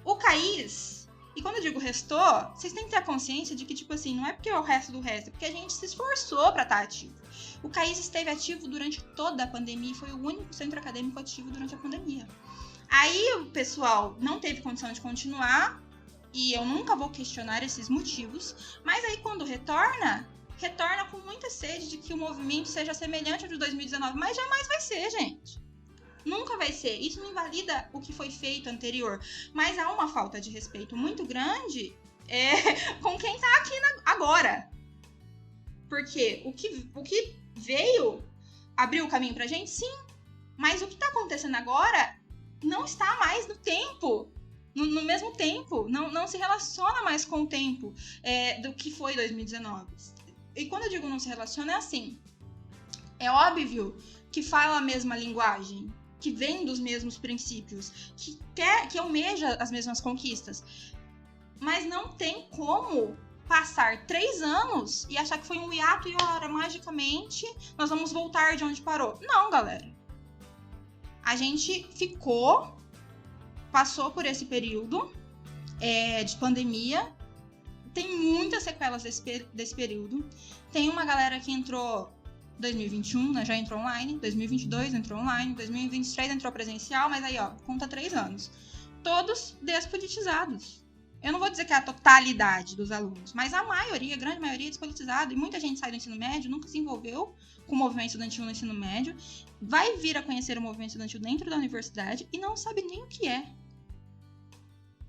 Speaker 2: O CAIS. E quando eu digo restou, vocês têm que ter a consciência de que, tipo assim, não é porque é o resto do resto, é porque a gente se esforçou pra estar ativo. O CAIS esteve ativo durante toda a pandemia e foi o único centro acadêmico ativo durante a pandemia. Aí o pessoal não teve condição de continuar, e eu nunca vou questionar esses motivos, mas aí quando retorna com muita sede de que o movimento seja semelhante ao de 2019, mas jamais vai ser, gente. Nunca vai ser. Isso não invalida o que foi feito anterior, mas há uma falta de respeito muito grande com quem tá aqui agora. Porque o que veio abriu o caminho pra gente, sim, mas o que tá acontecendo agora não está mais no tempo. No mesmo tempo, não se relaciona mais com o tempo do que foi 2019. E quando eu digo não se relaciona, é assim. É óbvio que fala a mesma linguagem, que vem dos mesmos princípios, que almeja as mesmas conquistas. Mas não tem como passar 3 anos e achar que foi um hiato e ora, magicamente, nós vamos voltar de onde parou. Não, galera. A gente passou por esse período de pandemia. Tem muitas sequelas desse período. Tem uma galera que entrou 2021, né, já entrou online, 2022 entrou online, 2023 entrou presencial, mas aí, ó, conta 3 anos. Todos despolitizados. Eu não vou dizer que é a totalidade dos alunos, mas a maioria, a grande maioria é despolitizada. E muita gente sai do ensino médio, nunca se envolveu com o movimento estudantil no ensino médio, vai vir a conhecer o movimento estudantil dentro da universidade e não sabe nem o que é.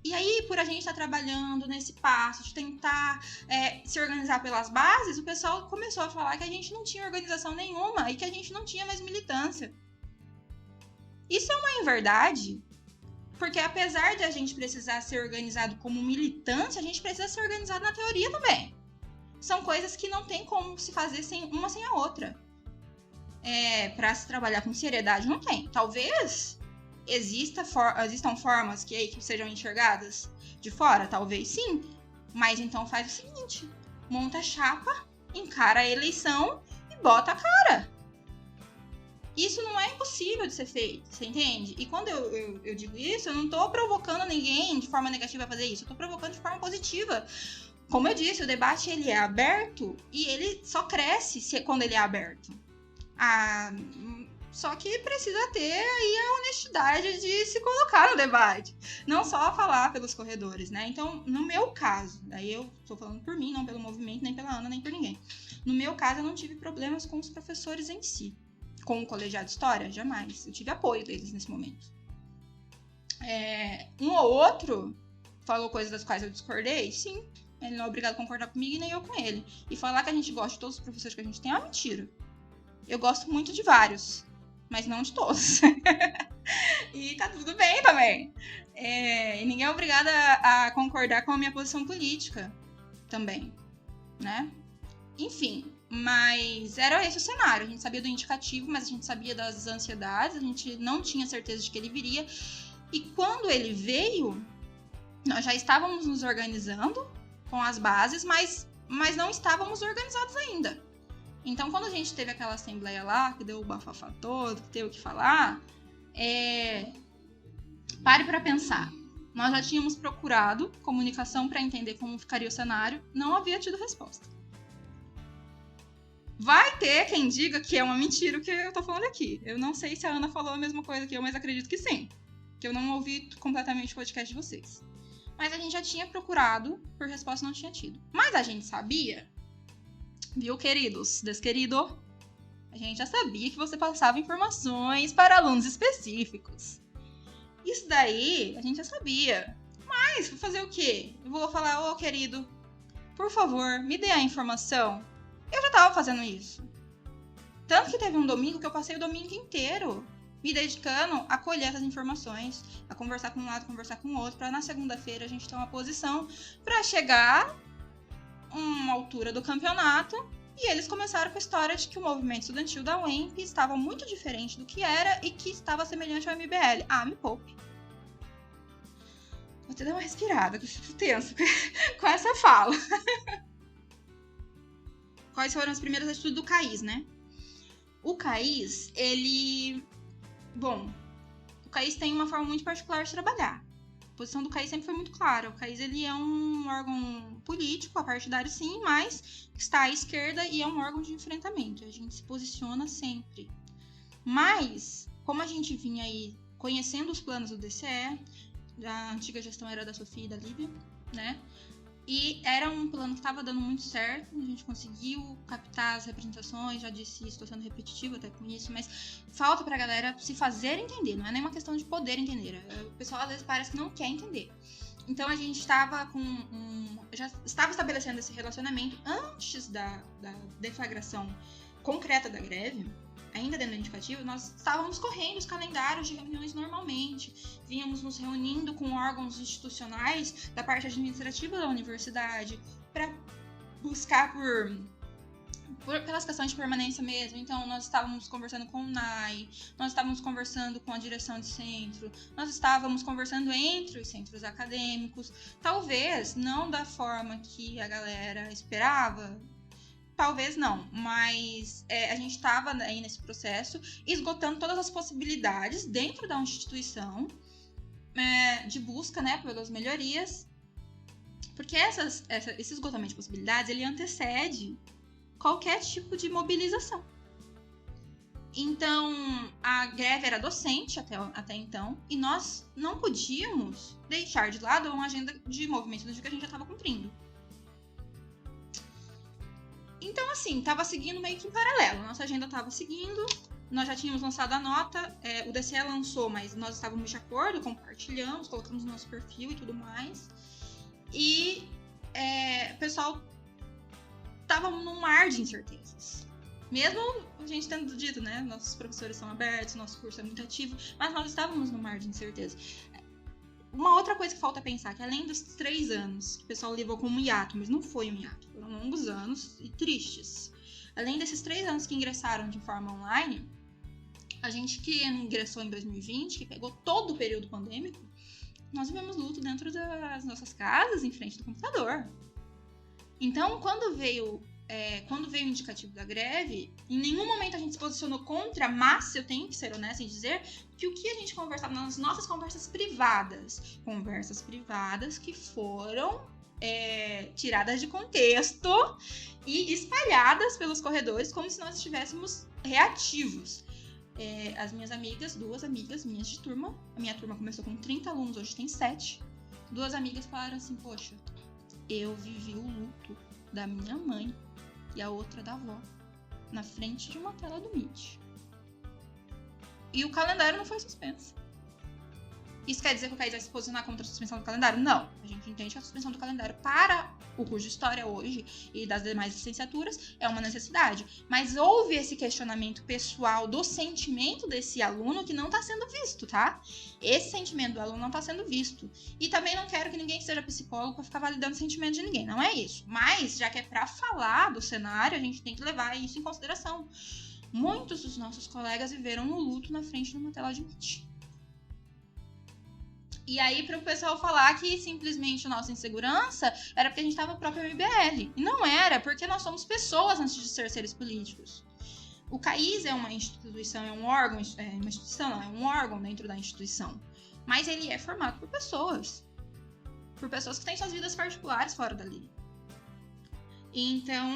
Speaker 2: E aí, por a gente estar trabalhando nesse passo de tentar se organizar pelas bases, o pessoal começou a falar que a gente não tinha organização nenhuma e que a gente não tinha mais militância. Isso é uma inverdade. Porque apesar de a gente precisar ser organizado como militância, a gente precisa ser organizado na teoria também. São coisas que não tem como se fazer uma sem a outra. Para se trabalhar com seriedade, não tem. Talvez existam formas que sejam enxergadas de fora, talvez sim. Mas então faz o seguinte, monta a chapa, encara a eleição e bota a cara. Isso não é impossível de ser feito, você entende? E quando eu digo isso, eu não tô provocando ninguém de forma negativa a fazer isso. Eu tô provocando de forma positiva. Como eu disse, o debate ele é aberto e ele só cresce quando ele é aberto. Só que precisa ter aí a honestidade de se colocar no debate. Não só falar pelos corredores, né? Então, no meu caso, daí eu tô falando por mim, não pelo movimento, nem pela Ana, nem por ninguém. No meu caso, eu não tive problemas com os professores em si. Com o colegiado de história? Jamais. Eu tive apoio deles nesse momento. Um ou outro falou coisas das quais eu discordei? Sim. Ele não é obrigado a concordar comigo e nem eu com ele. E falar que a gente gosta de todos os professores que a gente tem é uma mentira. Eu gosto muito de vários, mas não de todos. E tá tudo bem também. E ninguém é obrigado a concordar com a minha posição política também, né? Enfim, mas era esse o cenário. A gente sabia do indicativo, mas a gente sabia das ansiedades, a gente não tinha certeza de que ele viria. E quando ele veio, nós já estávamos nos organizando com as bases, mas não estávamos organizados ainda. Então, quando a gente teve aquela assembleia lá, que deu o bafafá todo, que teve o que falar, pare para pensar. Nós já tínhamos procurado comunicação para entender como ficaria o cenário, não havia tido resposta. Vai ter quem diga que é uma mentira o que eu tô falando aqui. Eu não sei se a Ana falou a mesma coisa que eu, mas acredito que sim. Que eu não ouvi completamente o podcast de vocês. Mas a gente já tinha procurado, por resposta não tinha tido. Mas a gente sabia, viu, queridos, desquerido? A gente já sabia que você passava informações para alunos específicos. Isso daí, a gente já sabia. Mas, vou fazer o quê? Eu vou falar, querido, por favor, me dê a informação. Eu já tava fazendo isso. Tanto que teve um domingo que eu passei o domingo inteiro me dedicando a colher essas informações, a conversar com um lado, conversar com o outro, para na segunda-feira a gente ter uma posição para chegar a uma altura do campeonato. E eles começaram com a história de que o movimento estudantil da UEMP estava muito diferente do que era e que estava semelhante ao MBL. Me poupe. Vou até dar uma respirada, que eu fico tenso com essa fala. Quais foram as primeiras atitudes do CAIS, né? O CAIS, o CAIS tem uma forma muito particular de trabalhar. A posição do CAIS sempre foi muito clara. O CAIS, ele é um órgão político, partidário sim, mas está à esquerda e é um órgão de enfrentamento. A gente se posiciona sempre. Mas, como a gente vinha aí conhecendo os planos do DCE, a antiga gestão era da Sofia e da Líbia, né? E era um plano que estava dando muito certo, a gente conseguiu captar as representações, já disse isso, estou sendo repetitiva até com isso, mas falta pra galera se fazer entender, não é nem uma questão de poder entender, o pessoal às vezes parece que não quer entender. Então a gente estava já estava estabelecendo esse relacionamento antes da deflagração concreta da greve, ainda dentro do indicativo, nós estávamos correndo os calendários de reuniões normalmente, vínhamos nos reunindo com órgãos institucionais da parte administrativa da universidade para buscar por pelas questões de permanência mesmo. Então, nós estávamos conversando com o NAI, nós estávamos conversando com a direção de centro, nós estávamos conversando entre os centros acadêmicos, talvez não da forma que a galera esperava, talvez não, mas a gente estava aí nesse processo, esgotando todas as possibilidades dentro da instituição de busca, né, pelas melhorias, porque esse esgotamento de possibilidades, ele antecede qualquer tipo de mobilização. Então, a greve era docente até então, e nós não podíamos deixar de lado uma agenda de movimento estudantil que a gente já estava cumprindo. Então, assim, estava seguindo meio que em paralelo. Nossa agenda estava seguindo, nós já tínhamos lançado a nota, o DCE lançou, mas nós estávamos de acordo, compartilhamos, colocamos no nosso perfil e tudo mais. E o pessoal estava num mar de incertezas. Mesmo a gente tendo dito, né, nossos professores são abertos, nosso curso é muito ativo, mas nós estávamos num mar de incerteza. Uma outra coisa que falta pensar, que além dos 3 anos que o pessoal levou como um hiato, mas não foi um hiato, foram longos anos e tristes. Além desses 3 anos que ingressaram de forma online, a gente que ingressou em 2020, que pegou todo o período pandêmico, nós vivemos luto dentro das nossas casas, em frente do computador. Então, quando veio o indicativo da greve, em nenhum momento a gente se posicionou contra, mas eu tenho que ser honesta em dizer que o que a gente conversava nas nossas conversas privadas que foram tiradas de contexto e espalhadas pelos corredores como se nós estivéssemos reativos. As minhas amigas, 2 amigas minhas de turma, a minha turma começou com 30 alunos, hoje tem 7, 2 amigas falaram assim, poxa, eu vivi o luto da minha mãe e a outra da avó na frente de uma tela do Meet. E o calendário não foi suspenso. Isso quer dizer que o CAIS vai se posicionar contra a suspensão do calendário? Não. A gente entende que a suspensão do calendário para o curso de História hoje e das demais licenciaturas é uma necessidade. Mas houve esse questionamento pessoal do sentimento desse aluno que não está sendo visto, tá? Esse sentimento do aluno não está sendo visto. E também não quero que ninguém seja psicólogo para ficar validando o sentimento de ninguém. Não é isso. Mas, já que é para falar do cenário, a gente tem que levar isso em consideração. Muitos dos nossos colegas viveram no luto na frente de uma tela de Meet. E aí, para o pessoal falar que simplesmente a nossa insegurança era porque a gente estava no próprio MBL. E não era, porque nós somos pessoas antes de ser seres políticos. O CAIS é uma instituição, é um órgão, é um órgão dentro da instituição. Mas ele é formado por pessoas. Por pessoas que têm suas vidas particulares fora dali. Então,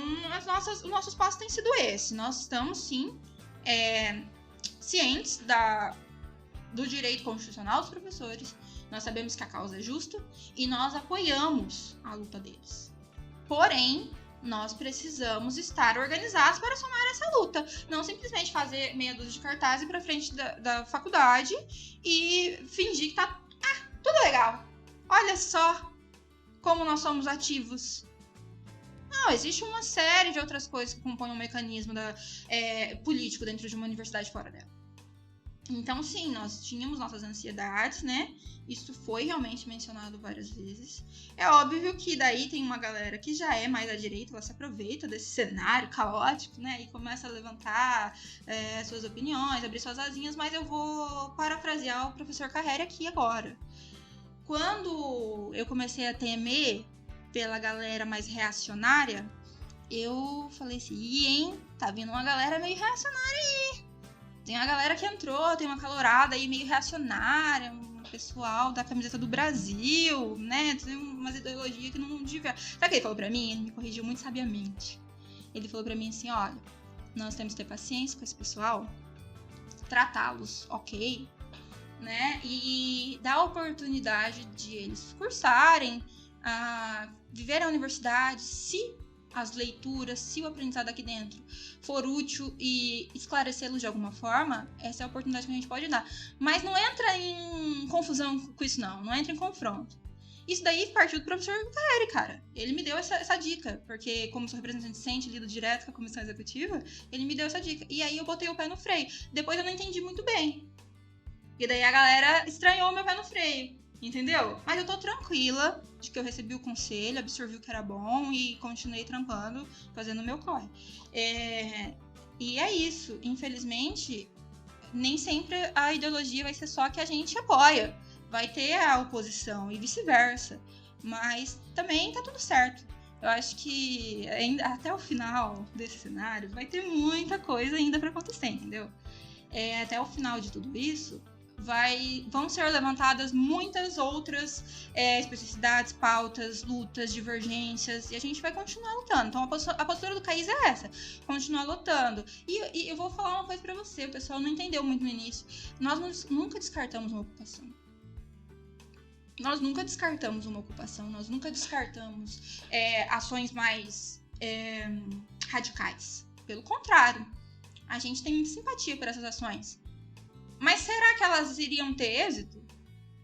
Speaker 2: os nossos passos têm sido esse. Nós estamos, sim, cientes do direito constitucional dos professores. Nós sabemos que a causa é justa e nós apoiamos a luta deles. Porém, nós precisamos estar organizados para somar essa luta. Não simplesmente fazer meia dúzia de cartaz e ir para frente da faculdade e fingir que tá tudo legal. Olha só como nós somos ativos. Não, existe uma série de outras coisas que compõem um mecanismo político dentro de uma universidade fora dela. Então, sim, nós tínhamos nossas ansiedades, né? Isso foi realmente mencionado várias vezes. É óbvio que daí tem uma galera que já é mais à direita, ela se aproveita desse cenário caótico, né? E começa a levantar suas opiniões, abrir suas asinhas, mas eu vou parafrasear o professor Carreri aqui agora. Quando eu comecei a temer pela galera mais reacionária, eu falei assim, hein? Tá vindo uma galera meio reacionária aí. Tem uma galera que entrou, tem uma calorada aí meio reacionária, um pessoal da camiseta do Brasil, né? Tem umas ideologias que não devia. Sabe o que ele falou pra mim? Ele me corrigiu muito sabiamente. Ele falou pra mim assim, olha, nós temos que ter paciência com esse pessoal, tratá-los, ok, né? E dar a oportunidade de eles cursarem, viver a universidade, se as leituras, se o aprendizado aqui dentro for útil e esclarecê-los de alguma forma, essa é a oportunidade que a gente pode dar. Mas não entra em confusão com isso, não entra em confronto. Isso daí partiu do professor Carreri, cara. Ele me deu essa dica, porque como sou representante docente, lido direto com a comissão executiva, ele me deu essa dica. E aí eu botei o pé no freio. Depois eu não entendi muito bem. E daí a galera estranhou o meu pé no freio. entendeu? Mas eu tô tranquila de que eu recebi o conselho, absorvi o que era bom e continuei trampando, fazendo o meu corre. E é isso. Infelizmente, nem sempre a ideologia vai ser só que a gente apoia. Vai ter a oposição e vice-versa. Mas também tá tudo certo. Eu acho que até o final desse cenário vai ter muita coisa ainda para acontecer, entendeu? Até o final de tudo isso, vão ser levantadas muitas outras especificidades, pautas, lutas, divergências, e a gente vai continuar lutando. Então, a postura do CAIS é essa, continuar lutando. E eu vou falar uma coisa pra você, o pessoal não entendeu muito no início. Nós nunca descartamos uma ocupação. Nós nunca descartamos uma ocupação, nós nunca descartamos ações mais radicais. Pelo contrário, a gente tem muita simpatia por essas ações. Mas será que elas iriam ter êxito?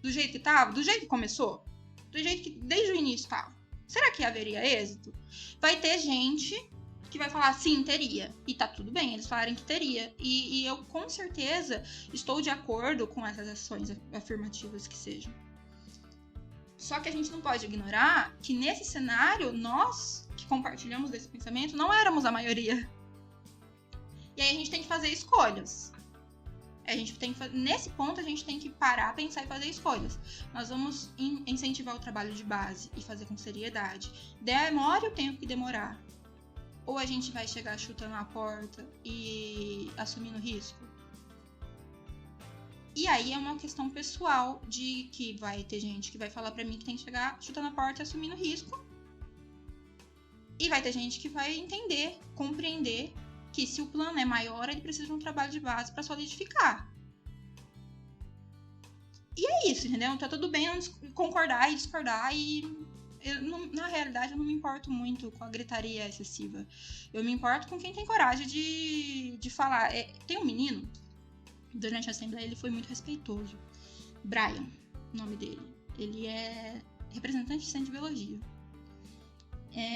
Speaker 2: Do jeito que estava? Do jeito que começou? Do jeito que desde o início estava? Será que haveria êxito? Vai ter gente que vai falar, sim, teria. E tá tudo bem, eles falarem que teria. E eu, com certeza, estou de acordo com essas ações afirmativas que sejam. Só que a gente não pode ignorar que nesse cenário, nós que compartilhamos desse pensamento não éramos a maioria. E aí a gente tem que fazer escolhas. Nesse ponto a gente tem que parar, pensar e fazer escolhas. Nós vamos incentivar o trabalho de base e fazer com seriedade. Demore o tempo que demorar. Ou a gente vai chegar chutando a porta e assumindo risco. E aí é uma questão pessoal de que vai ter gente que vai falar pra mim que tem que chegar chutando a porta e assumindo risco. E vai ter gente que vai entender, compreender que se o plano é maior, ele precisa de um trabalho de base para solidificar. E é isso, entendeu? Tá tudo bem concordar e discordar e... na realidade, eu não me importo muito com a gritaria excessiva. Eu me importo com quem tem coragem de falar. Tem um menino, durante a Assembleia, ele foi muito respeitoso. Brian, o nome dele. Ele é representante de centro de biologia.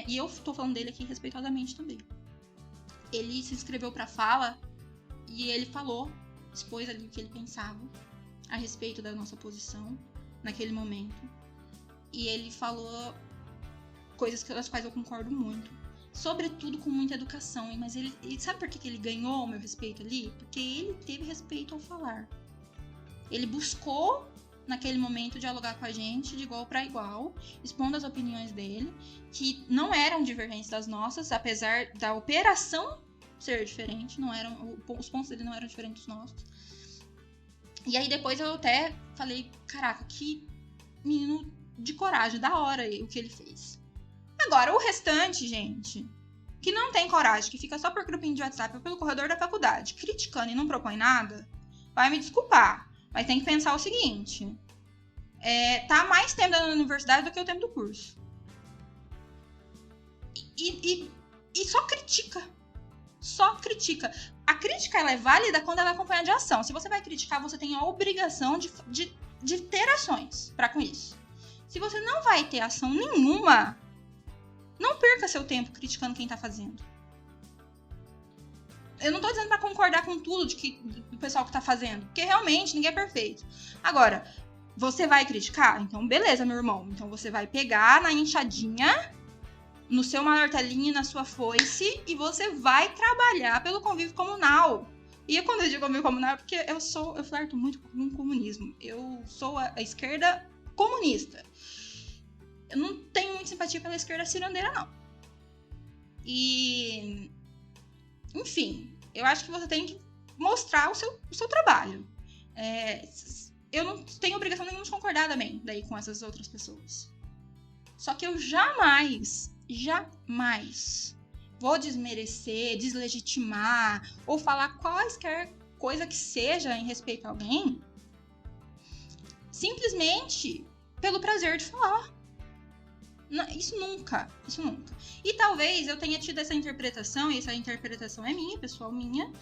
Speaker 2: E eu tô falando dele aqui respeitosamente também. Ele se inscreveu pra fala e ele expôs ali o que ele pensava a respeito da nossa posição naquele momento. E ele falou coisas das quais eu concordo muito. Sobretudo com muita educação. Mas ele sabe por que ele ganhou o meu respeito ali? Porque ele teve respeito ao falar. Ele buscou, naquele momento, dialogar com a gente de igual para igual, expondo as opiniões dele, que não eram divergentes das nossas, apesar da operação ser diferente, os pontos dele não eram diferentes dos nossos. E aí depois eu até falei, caraca, que menino de coragem, da hora o que ele fez. Agora, o restante, gente, que não tem coragem, que fica só por grupinho de WhatsApp ou pelo corredor da faculdade, criticando e não propõe nada, vai me desculpar, mas tem que pensar o seguinte, tá mais tempo na universidade do que o tempo do curso. E só critica. Só critica. A crítica, ela é válida quando ela é acompanhada de ação. Se você vai criticar, você tem a obrigação de ter ações para com isso. Se você não vai ter ação nenhuma, não perca seu tempo criticando quem tá fazendo. Eu não tô dizendo pra concordar com tudo do pessoal que tá fazendo, porque realmente ninguém é perfeito. Agora, você vai criticar? Então beleza, meu irmão. Então você vai pegar na enxadinha, no seu martelinho e na sua foice, e você vai trabalhar pelo convívio comunal. E quando eu digo convívio comunal é porque eu flerto muito com o comunismo. Eu sou a esquerda comunista. Eu não tenho muita simpatia pela esquerda cirandeira, não. E... enfim, eu acho que você tem que mostrar o seu trabalho. Eu não tenho obrigação nenhuma de concordar também daí com essas outras pessoas. Só que eu jamais vou desmerecer, deslegitimar ou falar quaisquer coisa que seja em respeito a alguém simplesmente pelo prazer de falar. Isso nunca. E talvez eu tenha tido essa interpretação, e essa interpretação é minha, pessoal, minha,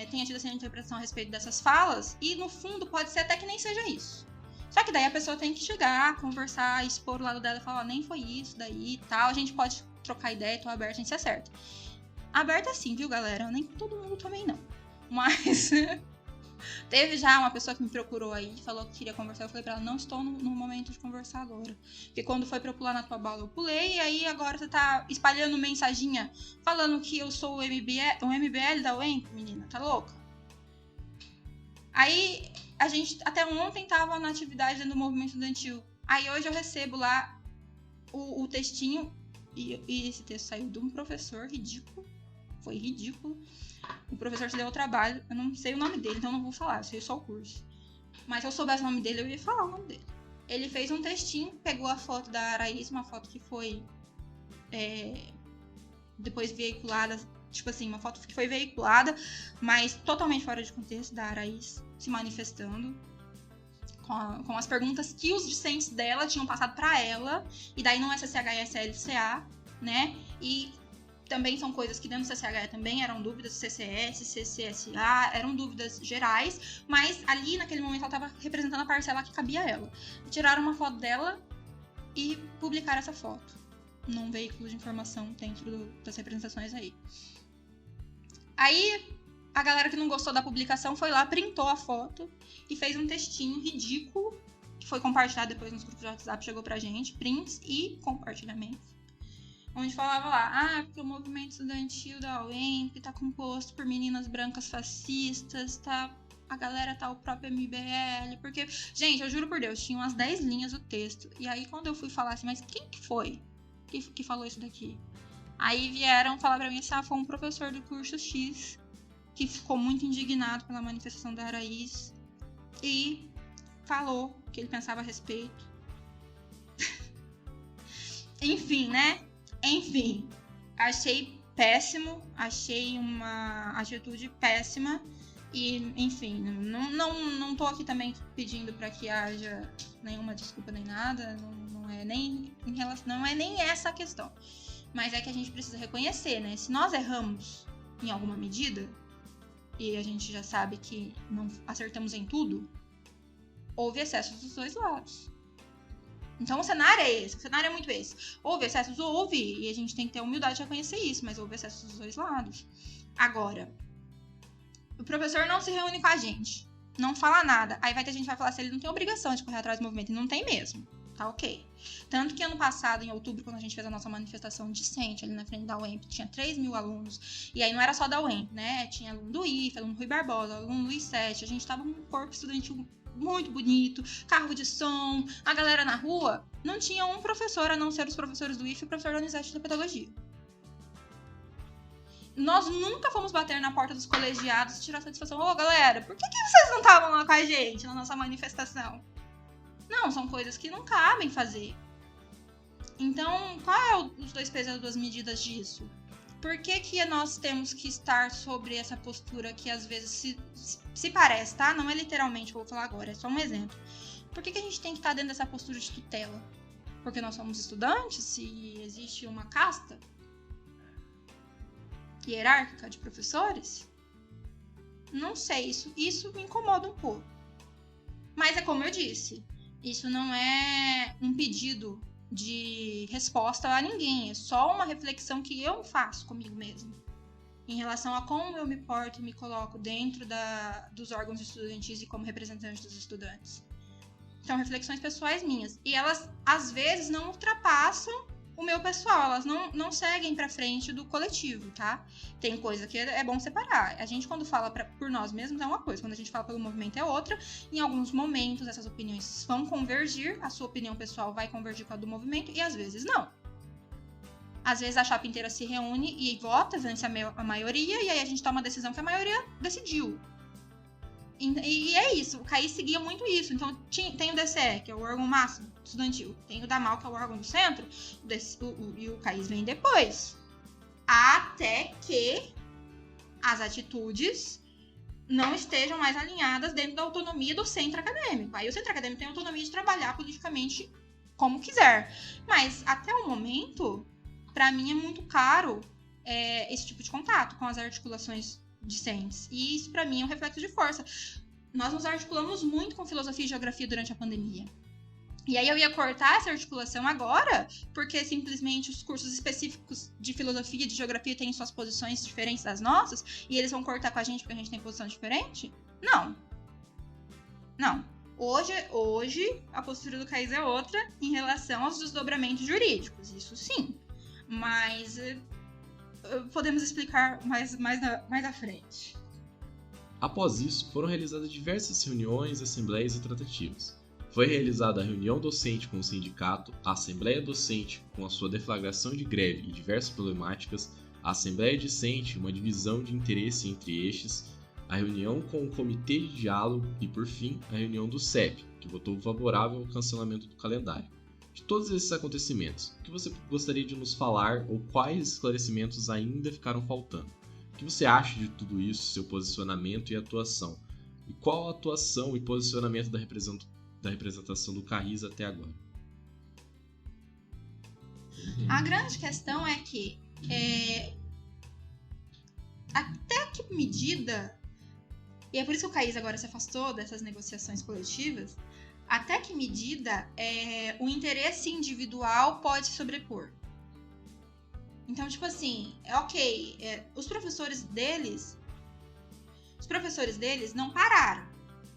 Speaker 2: tenha tido essa interpretação a respeito dessas falas, e no fundo pode ser até que nem seja isso. Só que daí a pessoa tem que chegar, conversar, expor o lado dela e falar, nem foi isso, daí e tal. A gente pode trocar ideia, tô aberta, a gente se acerta. Aberta sim, viu, galera? Nem com todo mundo também não. Mas Teve já uma pessoa que me procurou aí, falou que queria conversar. Eu falei pra ela, não estou no momento de conversar agora. Porque quando foi pra eu pular na tua bola, eu pulei. E aí agora você tá espalhando mensaginha falando que eu sou o MBL da UEMP, menina. Tá louca? Aí a gente até ontem tava na atividade dentro do movimento estudantil. Aí hoje eu recebo lá o textinho. E esse texto saiu de um professor ridículo. Foi ridículo. O professor se deu ao trabalho. Eu não sei o nome dele, então não vou falar. Eu sei só o curso. Mas se eu soubesse o nome dele, eu ia falar o nome dele. Ele fez um textinho, pegou a foto da Araís, uma foto que foi depois veiculada. Tipo assim, uma foto que foi veiculada, mas totalmente fora de contexto, da Araís se manifestando. Com as perguntas que os discentes dela tinham passado para ela, e daí no SSH e SLCA, né? E também são coisas que dentro do CCH também eram dúvidas, CCS, CCSA, eram dúvidas gerais, mas ali naquele momento ela estava representando a parcela que cabia a ela. Tiraram uma foto dela e publicaram essa foto num veículo de informação dentro das representações aí. Aí a galera que não gostou da publicação foi lá, printou a foto e fez um textinho ridículo, que foi compartilhado depois nos grupos de WhatsApp, chegou pra gente, prints e compartilhamentos, onde falava lá, porque o movimento estudantil da UEMP tá composto por meninas brancas fascistas, tá, a galera tá o próprio MBL, porque, gente, eu juro por Deus, tinha umas 10 linhas o texto, e aí quando eu fui falar assim, mas quem que foi que falou isso daqui? Aí vieram falar pra mim assim, foi um professor do curso X, que ficou muito indignado pela manifestação da Araís e falou o que ele pensava a respeito. Enfim, né? Enfim, achei péssimo, achei uma atitude péssima e, enfim, não tô aqui também pedindo para que haja nenhuma desculpa nem nada, não é nem em relação, não é nem essa a questão, mas é que a gente precisa reconhecer, né? Se nós erramos em alguma medida, e a gente já sabe que não acertamos em tudo, houve excessos dos dois lados. Então o cenário é esse, o cenário é muito esse. Houve excessos? Houve, e a gente tem que ter a humildade de reconhecer isso, mas houve excessos dos dois lados. Agora, o professor não se reúne com a gente, não fala nada, aí vai ter gente que vai falar assim, ele não tem obrigação de correr atrás do movimento, e não tem mesmo. Tá ok. Tanto que ano passado, em outubro, quando a gente fez a nossa manifestação discente ali na frente da UEMP, tinha 3 mil alunos. E aí não era só da UEMP, né? Tinha aluno do IFE, aluno do Rui Barbosa, aluno do I7. A gente tava com um corpo estudantil muito bonito, carro de som, a galera na rua. Não tinha um professor, a não ser os professores do IFE e o professor da Unisete da Pedagogia. Nós nunca fomos bater na porta dos colegiados e tirar satisfação. Ô, galera, por que vocês não estavam lá com a gente na nossa manifestação? Não, são coisas que não cabem fazer. Então, qual é os dois pesos e as duas medidas disso? Por que nós temos que estar sobre essa postura que às vezes se parece, tá? Não é literalmente o que eu vou falar agora, é só um exemplo. Por que a gente tem que estar dentro dessa postura de tutela? Porque nós somos estudantes? Se existe uma casta hierárquica de professores? Não sei, isso me incomoda um pouco. Mas é como eu disse, isso não é um pedido de resposta a ninguém, é só uma reflexão que eu faço comigo mesmo, em relação a como eu me porto e me coloco dentro dos órgãos estudantis e como representante dos estudantes. São reflexões pessoais minhas, e elas, às vezes, não ultrapassam o meu pessoal, elas não seguem pra frente do coletivo, tá? Tem coisa que é bom separar. A gente, quando fala por nós mesmos, é uma coisa. Quando a gente fala pelo movimento, é outra. Em alguns momentos, essas opiniões vão convergir. A sua opinião pessoal vai convergir com a do movimento. E, às vezes, não. Às vezes, a chapa inteira se reúne e vota, vence a maioria. E aí, a gente toma uma decisão que a maioria decidiu. E é isso. O CAIS seguia muito isso. Então, tem o DCE, que é o órgão máximo estudantil. Tem o DAMAL, que é o órgão do centro. E o CAIS vem depois. Até que as atitudes não estejam mais alinhadas dentro da autonomia do centro acadêmico. Aí o centro acadêmico tem autonomia de trabalhar politicamente como quiser. Mas, até o momento, para mim é muito caro esse tipo de contato com as articulações discentes. E isso, para mim, é um reflexo de força. Nós nos articulamos muito com filosofia e geografia durante a pandemia. E aí eu ia cortar essa articulação agora, porque simplesmente os cursos específicos de filosofia e de geografia têm suas posições diferentes das nossas, e eles vão cortar com a gente porque a gente tem posição diferente? Não. Não. Hoje a postura do Caís é outra em relação aos desdobramentos jurídicos, isso sim. Mas podemos explicar mais à frente.
Speaker 1: Após isso, foram realizadas diversas reuniões, assembleias e tratativas. Foi realizada a reunião docente com o sindicato, a assembleia docente com a sua deflagração de greve e diversas problemáticas, a assembleia discente, uma divisão de interesse entre estes, a reunião com o comitê de diálogo e, por fim, a reunião do CEP, que votou favorável ao cancelamento do calendário. De todos esses acontecimentos, o que você gostaria de nos falar ou quais esclarecimentos ainda ficaram faltando? O que você acha de tudo isso, seu posicionamento e atuação? E qual a atuação e posicionamento da representação do CARIS até agora?
Speaker 2: A grande questão é que até que medida, e é por isso que o CAIS agora se afastou dessas negociações coletivas, até que medida o interesse individual pode se sobrepor. Então, tipo assim, os professores deles não pararam.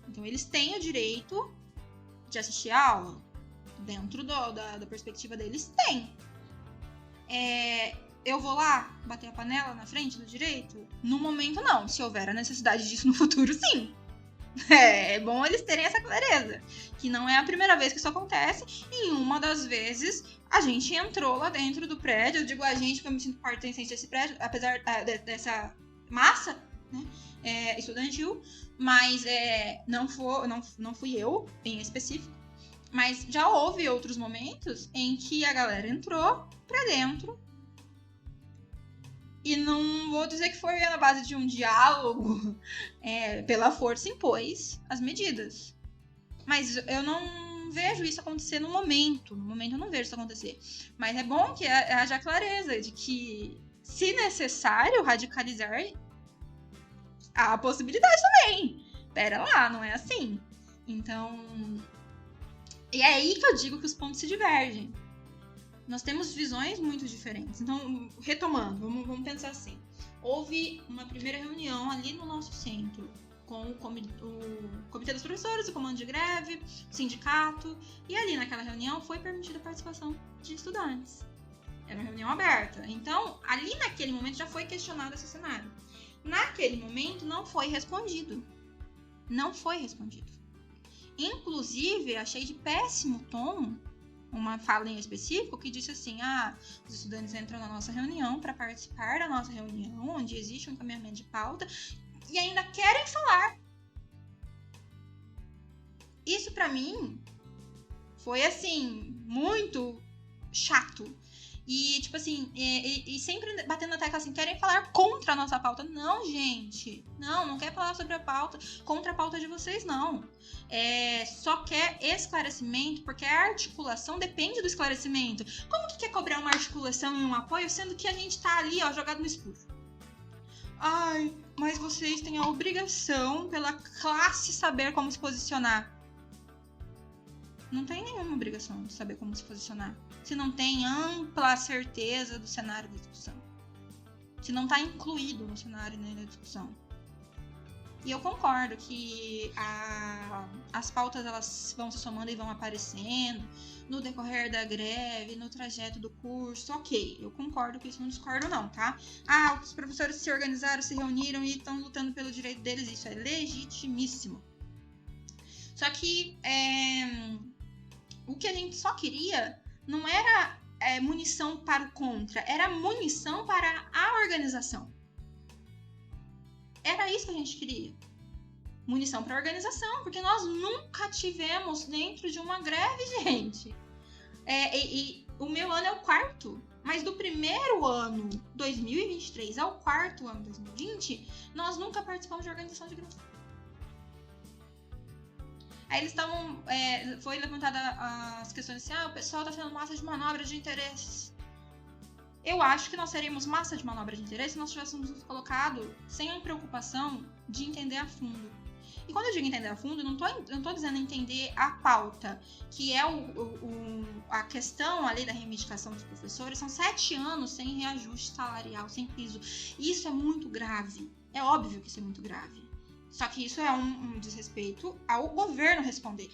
Speaker 2: Então, eles têm o direito de assistir a aula. Dentro da perspectiva deles, tem. Eu vou lá bater a panela na frente do direito? No momento, não. Se houver a necessidade disso no futuro, sim. É bom eles terem essa clareza. Que não é a primeira vez que isso acontece. E uma das vezes, a gente entrou lá dentro do prédio. Eu digo a gente porque eu me sinto pertencente desse prédio, apesar dessa massa, né, estudantil. Mas não fui eu, em específico. Mas já houve outros momentos em que a galera entrou pra dentro. E não vou dizer que foi na base de um diálogo, pela força impôs as medidas. Mas eu não vejo isso acontecer no momento. No momento eu não vejo isso acontecer. Mas é bom que haja clareza de que, se necessário, radicalizar, há a possibilidade também. Pera lá, não é assim. Então, e é aí que eu digo que os pontos se divergem. Nós temos visões muito diferentes. Então, retomando, vamos pensar assim. Houve uma primeira reunião ali no nosso centro, com o comitê dos professores, o comando de greve, o sindicato. E ali naquela reunião foi permitida a participação de estudantes. Era uma reunião aberta. Então, ali naquele momento já foi questionado esse cenário. Naquele momento não foi respondido. Não foi respondido. Inclusive, achei de péssimo tom uma fala em específico que disse assim: os estudantes entram na nossa reunião para participar da nossa reunião, onde existe um encaminhamento de pauta, e ainda querem falar. Isso pra mim foi assim, muito chato. E tipo assim, e sempre batendo na tecla assim, querem falar contra a nossa pauta. Não, gente, não quer falar sobre a pauta, contra a pauta de vocês, não. Só quer esclarecimento, porque a articulação depende do esclarecimento. Como que quer cobrar uma articulação e um apoio, sendo que a gente tá ali, jogado no escuro? Ai, mas vocês têm a obrigação, pela classe, saber como se posicionar. Não tem nenhuma obrigação de saber como se posicionar. Se não tem ampla certeza do cenário da discussão. Se não está incluído no cenário da discussão. E eu concordo que as pautas elas vão se somando e vão aparecendo no decorrer da greve, no trajeto do curso. Ok, eu concordo com isso, não discordo não, tá? Os professores se organizaram, se reuniram e estão lutando pelo direito deles. Isso é legitimíssimo. Só que o que a gente só queria não era munição para o contra, era munição para a organização. Era isso que a gente queria. Munição para a organização, porque nós nunca tivemos dentro de uma greve, gente. E o meu ano é o quarto, mas do primeiro ano, 2023, ao quarto ano, 2020, nós nunca participamos de organização de greve. Aí eles estavam, foi levantada as questões assim, o pessoal tá sendo massa de manobra de interesses. Eu acho que nós seríamos massa de manobra de interesse se nós tivéssemos nos colocado sem a preocupação de entender a fundo. E quando eu digo entender a fundo, eu não tô dizendo entender a pauta, que é a questão ali da reivindicação dos professores. São 7 anos sem reajuste salarial, sem piso. Isso é muito grave. É óbvio que isso é muito grave. Só que isso é um desrespeito ao governo responder.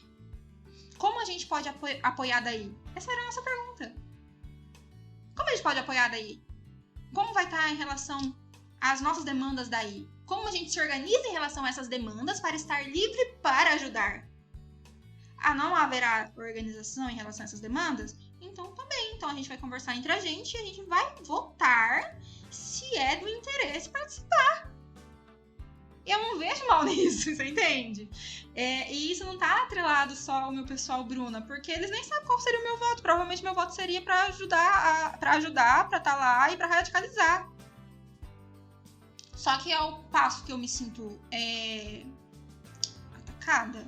Speaker 2: Como a gente pode apoiar daí? Essa era a nossa pergunta. Como a gente pode apoiar daí? Como vai estar em relação às nossas demandas daí? Como a gente se organiza em relação a essas demandas para estar livre para ajudar? Não haverá organização em relação a essas demandas? Então tá bem. Então a gente vai conversar entre a gente e a gente vai votar se é do interesse participar. Eu não vejo mal nisso, você entende? E isso não tá atrelado só ao meu pessoal Bruna, porque eles nem sabem qual seria o meu voto. Provavelmente meu voto seria pra ajudar, pra estar lá e pra radicalizar. Só que ao passo que eu me sinto atacada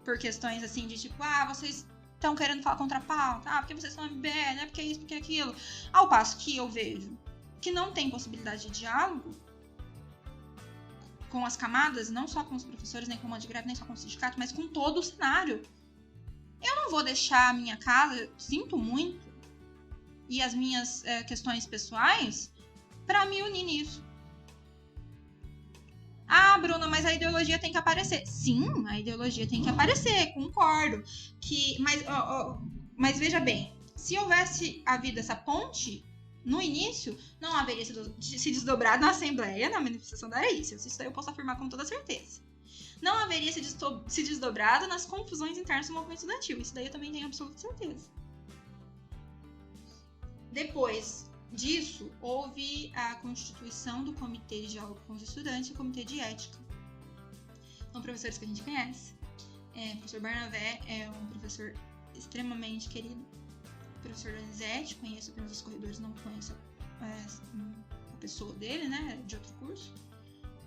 Speaker 2: por questões assim de tipo, vocês estão querendo falar contra a pauta, porque vocês são MBL, porque isso, porque aquilo. Ao passo que eu vejo que não tem possibilidade de diálogo com as camadas, não só com os professores, nem com o comando de greve, nem só com o sindicato, mas com todo o cenário. Eu não vou deixar a minha casa, sinto muito, e as minhas questões pessoais pra me unir nisso. Bruna, mas a ideologia tem que aparecer. Sim, a ideologia tem que aparecer, concordo. Mas veja bem, se houvesse havido essa ponte, no início, não haveria se desdobrado na Assembleia, na manifestação da Araícia. Isso daí eu posso afirmar com toda certeza. Não haveria se desdobrado nas confusões internas do movimento estudantil. Isso daí eu também tenho absoluta certeza. Depois disso, houve a constituição do Comitê de Diálogo com os Estudantes e o Comitê de Ética. São professores que a gente conhece. O professor Barnabé é um professor extremamente querido. O professor Donizete, conheço apenas os corredores, não conheço a pessoa dele, né? De outro curso.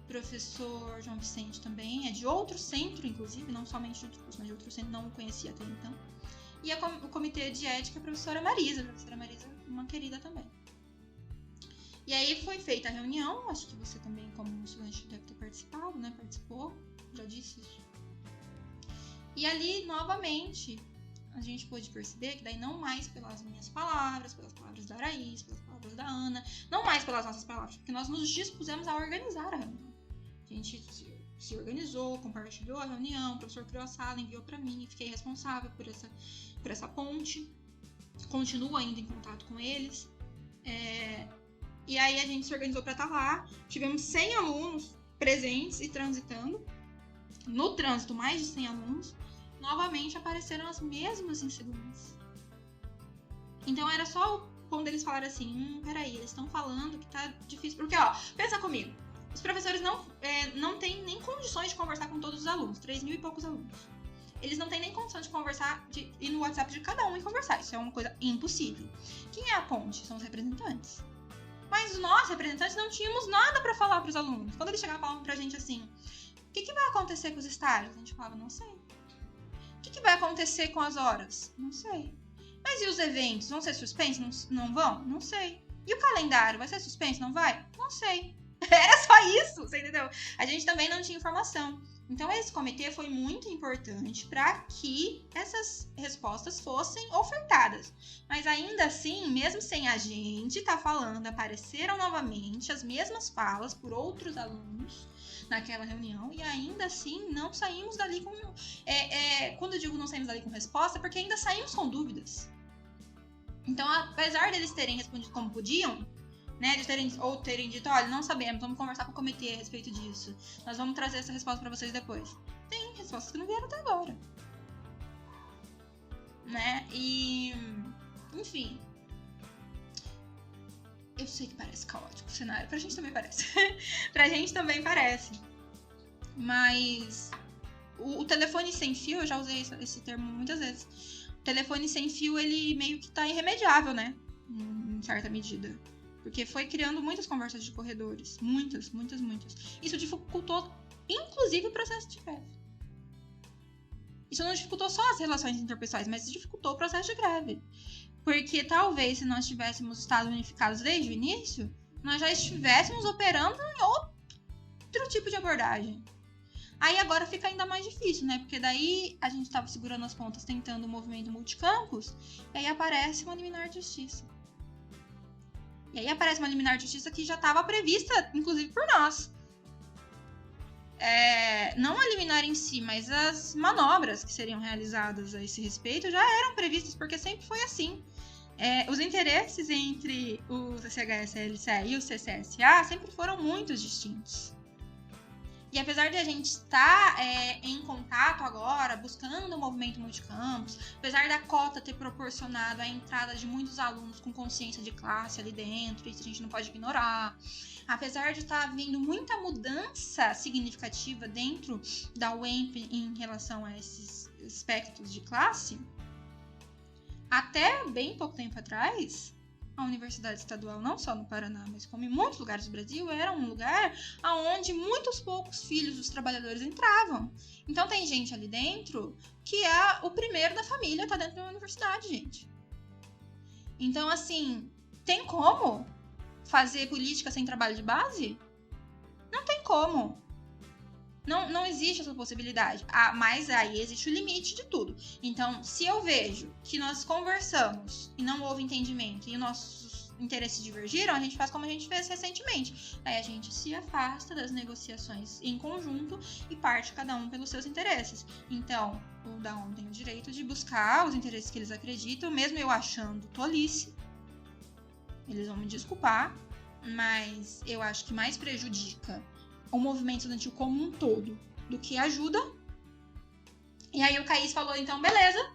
Speaker 2: O professor João Vicente também é de outro centro, inclusive, não somente de outro curso, mas de outro centro, não o conhecia até então. E o Comitê de Ética, a professora Marisa. A professora Marisa é uma querida também. E aí foi feita a reunião, acho que você também, como estudante, deve ter participado, né? Participou, já disse isso. E ali, novamente, a gente pôde perceber que daí não mais pelas minhas palavras, pelas palavras da Araís, pelas palavras da Ana, não mais pelas nossas palavras, porque nós nos dispusemos a organizar a reunião. A gente se organizou, compartilhou a reunião, o professor criou a sala, enviou para mim, fiquei responsável por essa ponte, continuo ainda em contato com eles. E aí a gente se organizou para estar lá, tivemos 100 alunos presentes e transitando. No trânsito, mais de 100 alunos, novamente apareceram as mesmas inseguranças. Então era só quando eles falaram assim, peraí, eles estão falando que tá difícil. Porque, pensa comigo, os professores não têm nem condições de conversar com todos os alunos, 3.000 e poucos alunos. Eles não têm nem condições de conversar, de ir no WhatsApp de cada um e conversar. Isso é uma coisa impossível. Quem é a ponte? São os representantes. Mas nós, representantes, não tínhamos nada para falar para os alunos. Quando eles chegavam e falavam pra gente assim, o que vai acontecer com os estágios? A gente falava, não sei. O que vai acontecer com as horas? Não sei. Mas e os eventos? Vão ser suspensos? Não vão? Não sei. E o calendário? Vai ser suspenso? Não vai? Não sei. Era só isso, você entendeu? A gente também não tinha informação. Então, esse comitê foi muito importante para que essas respostas fossem ofertadas. Mas ainda assim, mesmo sem a gente estar falando, apareceram novamente as mesmas falas por outros alunos naquela reunião e ainda assim não saímos dali com... quando eu digo não saímos dali com resposta, é porque ainda saímos com dúvidas. Então, apesar deles terem respondido como podiam, né, eles terem dito, olha, não sabemos, vamos conversar com o comitê a respeito disso. Nós vamos trazer essa resposta para vocês depois. Tem respostas que não vieram até agora. Né? E... enfim. Eu sei que parece caótico o cenário. Pra gente também parece. Pra gente também parece. Mas... O telefone sem fio, eu já usei esse termo muitas vezes. O telefone sem fio, ele meio que tá irremediável, né? Em certa medida. Porque foi criando muitas conversas de corredores. Muitas. Isso dificultou, inclusive, o processo de greve. Isso não dificultou só as relações interpessoais, mas dificultou o processo de greve. Porque talvez, se nós tivéssemos estado unificados desde o início, nós já estivéssemos operando em outro tipo de abordagem. Aí agora fica ainda mais difícil, né? Porque daí a gente estava segurando as pontas, tentando o movimento multicampus, e aí aparece uma liminar de justiça. E aí aparece uma liminar de justiça que já estava prevista, inclusive, por nós. não a liminar em si, mas as manobras que seriam realizadas a esse respeito já eram previstas, porque sempre foi assim. Os interesses entre o CCHSLCA e o CCSA sempre foram muito distintos. E apesar de a gente estar em contato agora, buscando o movimento multicampus, apesar da cota ter proporcionado a entrada de muitos alunos com consciência de classe ali dentro, isso a gente não pode ignorar, apesar de estar havendo muita mudança significativa dentro da UEMP em relação a esses aspectos de classe, até bem pouco tempo atrás, a Universidade Estadual, não só no Paraná, mas como em muitos lugares do Brasil, era um lugar onde muitos poucos filhos dos trabalhadores entravam. Então tem gente ali dentro que é o primeiro da família, tá dentro da universidade, gente. Então, assim, tem como fazer política sem trabalho de base? Não tem como. Não existe essa possibilidade. Mas aí existe o limite de tudo. Então, se eu vejo que nós conversamos e não houve entendimento e os nossos interesses divergiram, a gente faz como a gente fez recentemente. Aí a gente se afasta das negociações em conjunto e parte cada um pelos seus interesses. Então, o DAON tem o direito de buscar os interesses que eles acreditam, mesmo eu achando tolice. Eles vão me desculpar, mas eu acho que mais prejudica o movimento estudantil como um todo do que ajuda. E aí o Caís falou, então beleza,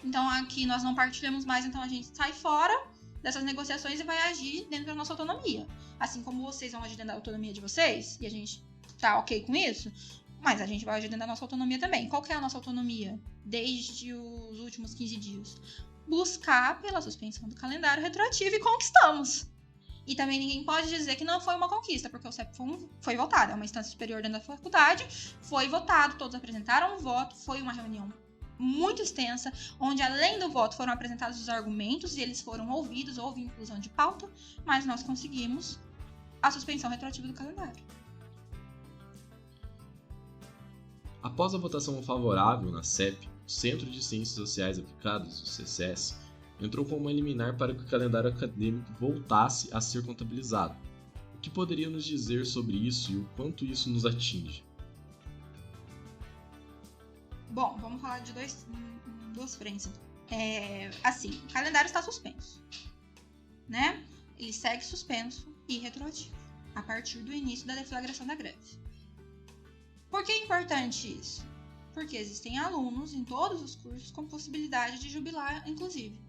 Speaker 2: então aqui nós não partilhamos mais, então a gente sai fora dessas negociações e vai agir dentro da nossa autonomia. Assim como vocês vão agir dentro da autonomia de vocês, e a gente tá ok com isso, mas a gente vai agir dentro da nossa autonomia também. Qual que é a nossa autonomia desde os últimos 15 dias? Buscar pela suspensão do calendário retroativo e conquistamos. E também ninguém pode dizer que não foi uma conquista, porque o CEP foi votado, é uma instância superior dentro da faculdade, foi votado, todos apresentaram um voto, foi uma reunião muito extensa, onde além do voto foram apresentados os argumentos e eles foram ouvidos, houve inclusão de pauta, mas nós conseguimos a suspensão retroativa do calendário.
Speaker 1: Após a votação favorável na CEP, o Centro de Ciências Sociais Aplicadas, o CCS, entrou com uma liminar para que o calendário acadêmico voltasse a ser contabilizado. O que poderia nos dizer sobre isso e o quanto isso nos atinge?
Speaker 2: Bom, vamos falar de duas frentes. Assim, o calendário está suspenso, né? Ele segue suspenso e retroativo, a partir do início da deflagração da greve. Por que é importante isso? Porque existem alunos em todos os cursos com possibilidade de jubilar, inclusive.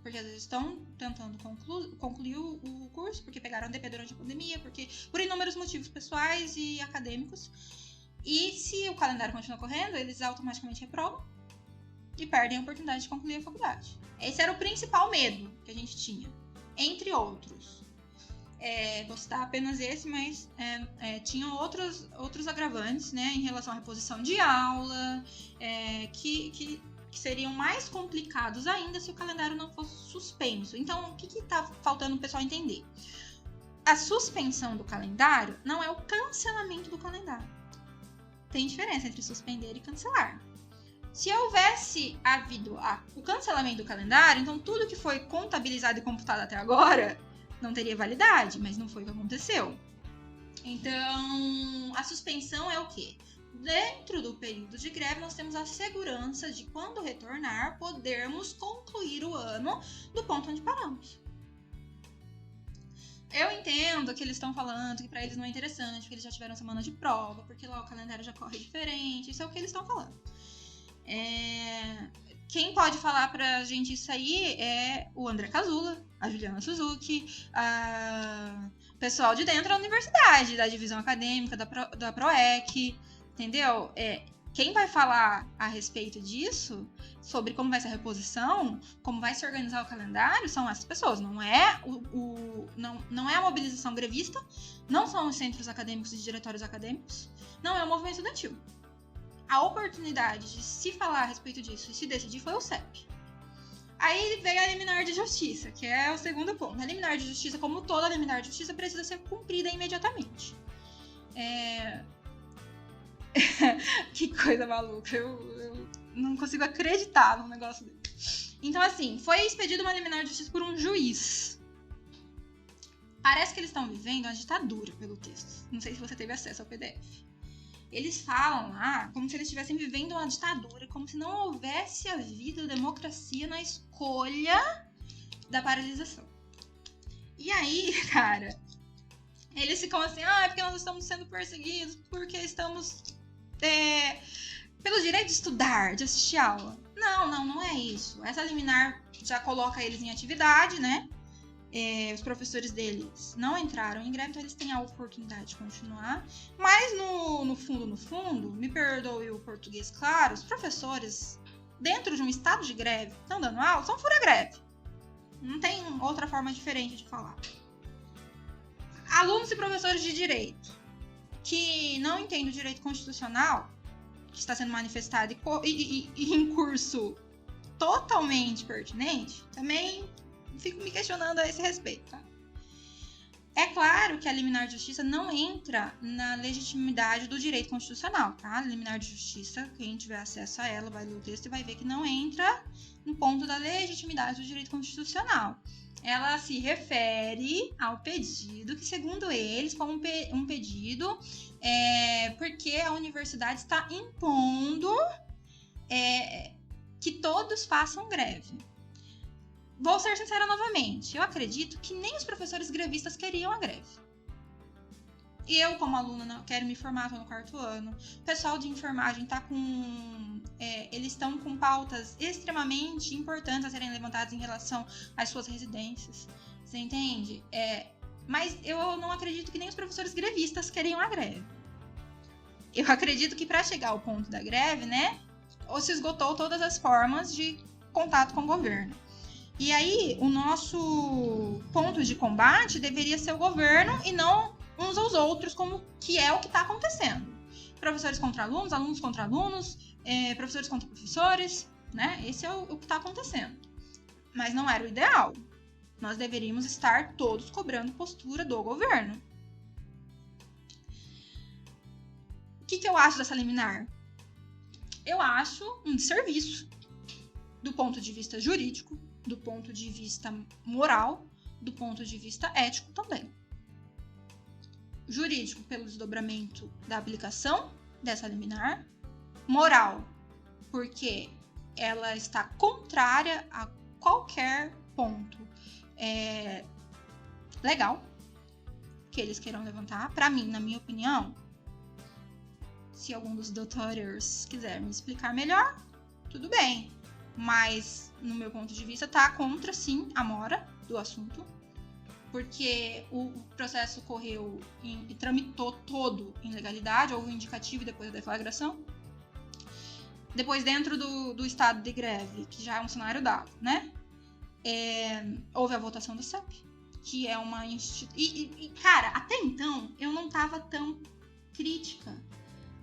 Speaker 2: Porque às vezes estão tentando concluir o curso, porque pegaram DP durante a pandemia, porque por inúmeros motivos pessoais e acadêmicos. E se o calendário continua correndo, eles automaticamente reprovam e perdem a oportunidade de concluir a faculdade. Esse era o principal medo que a gente tinha, entre outros. Vou citar apenas esse, mas tinham outros agravantes, né, em relação à reposição de aula, que seriam mais complicados ainda se o calendário não fosse suspenso. Então, o que está faltando o pessoal entender? A suspensão do calendário não é o cancelamento do calendário. Tem diferença entre suspender e cancelar. Se houvesse havido o cancelamento do calendário, então tudo que foi contabilizado e computado até agora não teria validade, mas não foi o que aconteceu. Então, a suspensão é o quê? Dentro do período de greve, nós temos a segurança de, quando retornar, podermos concluir o ano do ponto onde paramos. Eu entendo que eles estão falando que para eles não é interessante, porque eles já tiveram semana de prova, porque lá o calendário já corre diferente, isso é o que eles estão falando. Quem pode falar pra gente isso aí é o André Casula, a Juliana Suzuki, o pessoal de dentro da universidade, da divisão acadêmica, da PROEC, entendeu? Quem vai falar a respeito disso, sobre como vai ser a reposição, como vai se organizar o calendário, são essas pessoas. Não é não é a mobilização grevista, não são os centros acadêmicos e diretórios acadêmicos, não é o movimento estudantil. A oportunidade de se falar a respeito disso e se decidir foi o CEP. Aí veio a liminar de justiça, que é o segundo ponto. A liminar de justiça, como toda liminar de justiça, precisa ser cumprida imediatamente. Que coisa maluca, eu não consigo acreditar num negócio desse. Então, assim, foi expedida uma liminar de justiça por um juiz. Parece que eles estão vivendo uma ditadura pelo texto. Não sei se você teve acesso ao PDF. Eles falam lá como se eles estivessem vivendo uma ditadura, como se não houvesse havido democracia na escolha da paralisação. E aí, cara, eles ficam assim, é porque nós estamos sendo perseguidos, porque estamos pelo direito de estudar, de assistir aula. Não é isso. Essa liminar já coloca eles em atividade, né? Os professores deles não entraram em greve, então eles têm a oportunidade de continuar. Mas no fundo, me perdoe o português claro, os professores, dentro de um estado de greve, estão dando aula, são fura-greve. Não tem outra forma diferente de falar. Alunos e professores de direito que não entendem o direito constitucional, que está sendo manifestado e em curso totalmente pertinente, também fico me questionando a esse respeito, tá? É claro que a liminar de justiça não entra na legitimidade do direito constitucional, tá? A liminar de justiça, quem tiver acesso a ela, vai ler o texto e vai ver que não entra no ponto da legitimidade do direito constitucional. Ela se refere ao pedido que, segundo eles, foi um pedido porque a universidade está impondo que todos façam greve. Vou ser sincera novamente, eu acredito que nem os professores grevistas queriam a greve. E eu, como aluna, quero me formar, estou no 4º ano. O pessoal de enfermagem está eles estão com pautas extremamente importantes a serem levantadas em relação às suas residências. Você entende? Mas eu não acredito que nem os professores grevistas queriam a greve. Eu acredito que para chegar ao ponto da greve, né, ou se esgotou todas as formas de contato com o governo. E aí, o nosso ponto de combate deveria ser o governo e não uns aos outros, como que é o que está acontecendo. Professores contra alunos, alunos contra alunos, professores contra professores, né? Esse é o que está acontecendo. Mas não era o ideal. Nós deveríamos estar todos cobrando postura do governo. O que eu acho dessa liminar? Eu acho um desserviço do ponto de vista jurídico, do ponto de vista moral, do ponto de vista ético também. Jurídico, pelo desdobramento da aplicação dessa liminar. Moral, porque ela está contrária a qualquer ponto legal que eles queiram levantar. Para mim, na minha opinião, se algum dos doutores quiser me explicar melhor, tudo bem. Mas, no meu ponto de vista, tá contra, sim, a mora do assunto. Porque o processo correu e tramitou todo em legalidade, houve um indicativo depois da deflagração. Depois, dentro do estado de greve, que já é um cenário dado, né? Houve a votação do CEP, que é uma instituição... cara, até então, eu não tava tão crítica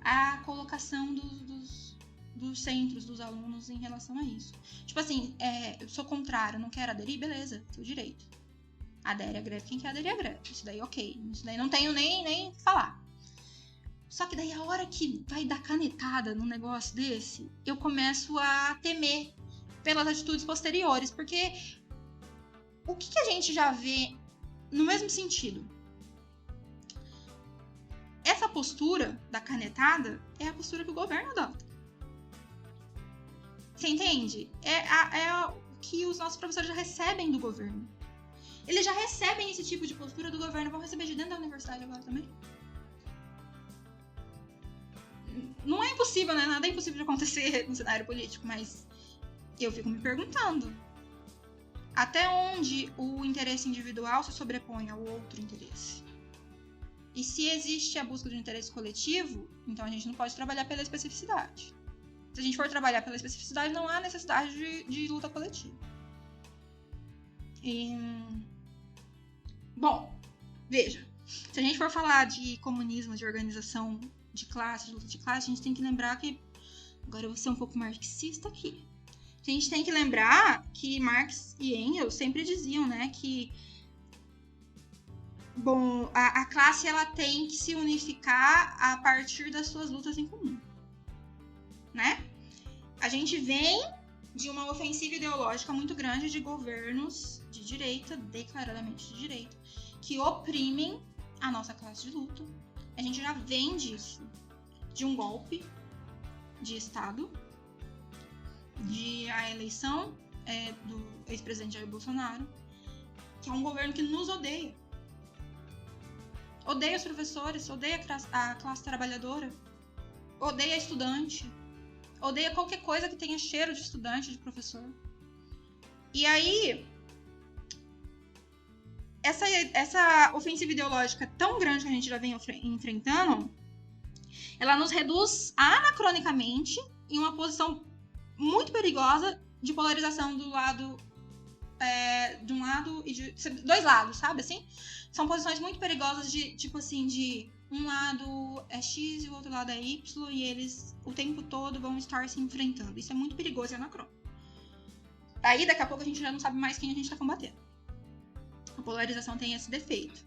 Speaker 2: à colocação dos centros, dos alunos em relação a isso. Tipo assim, eu sou contrário, não quero aderir, beleza, seu direito. Adere à greve quem quer aderir à greve. Isso daí ok. Isso daí não tenho nem falar. Só que daí a hora que vai dar canetada num negócio desse, eu começo a temer pelas atitudes posteriores. Porque o que a gente já vê no mesmo sentido? Essa postura da canetada é a postura que o governo adota. Você entende? É o que os nossos professores já recebem do governo. Eles já recebem esse tipo de postura do governo. Vão receber de dentro da universidade agora também? Não é impossível, né? Nada é impossível de acontecer no cenário político. Mas eu fico me perguntando. Até onde o interesse individual se sobrepõe ao outro interesse? E se existe a busca de um interesse coletivo, então a gente não pode trabalhar pela especificidade. Se a gente for trabalhar pela especificidade, não há necessidade de luta coletiva. Bom, veja, se a gente for falar de comunismo, de organização de classe, de luta de classe, a gente tem que lembrar que, agora eu vou ser um pouco marxista aqui, a gente tem que lembrar que Marx e Engels sempre diziam, né, que bom, a classe ela tem que se unificar a partir das suas lutas em comum, né? A gente vem de uma ofensiva ideológica muito grande de governos de direita, declaradamente de direita, que oprimem a nossa classe de luta. A gente já vem disso. de um golpe de Estado, de a eleição do ex-presidente Jair Bolsonaro, que é um governo que nos odeia. Odeia os professores, odeia a classe trabalhadora, odeia estudante, odeia qualquer coisa que tenha cheiro de estudante, de professor. E aí, essa ofensiva ideológica tão grande que a gente já vem enfrentando, ela nos reduz anacronicamente em uma posição muito perigosa de polarização do lado, de um lado e de dois lados, sabe assim? São posições muito perigosas de, tipo assim, de um lado é X e o outro lado é Y, e eles o tempo todo vão estar se enfrentando. Isso é muito perigoso e anacrônico. Aí, daqui a pouco, a gente já não sabe mais quem a gente tá combatendo. A polarização tem esse defeito.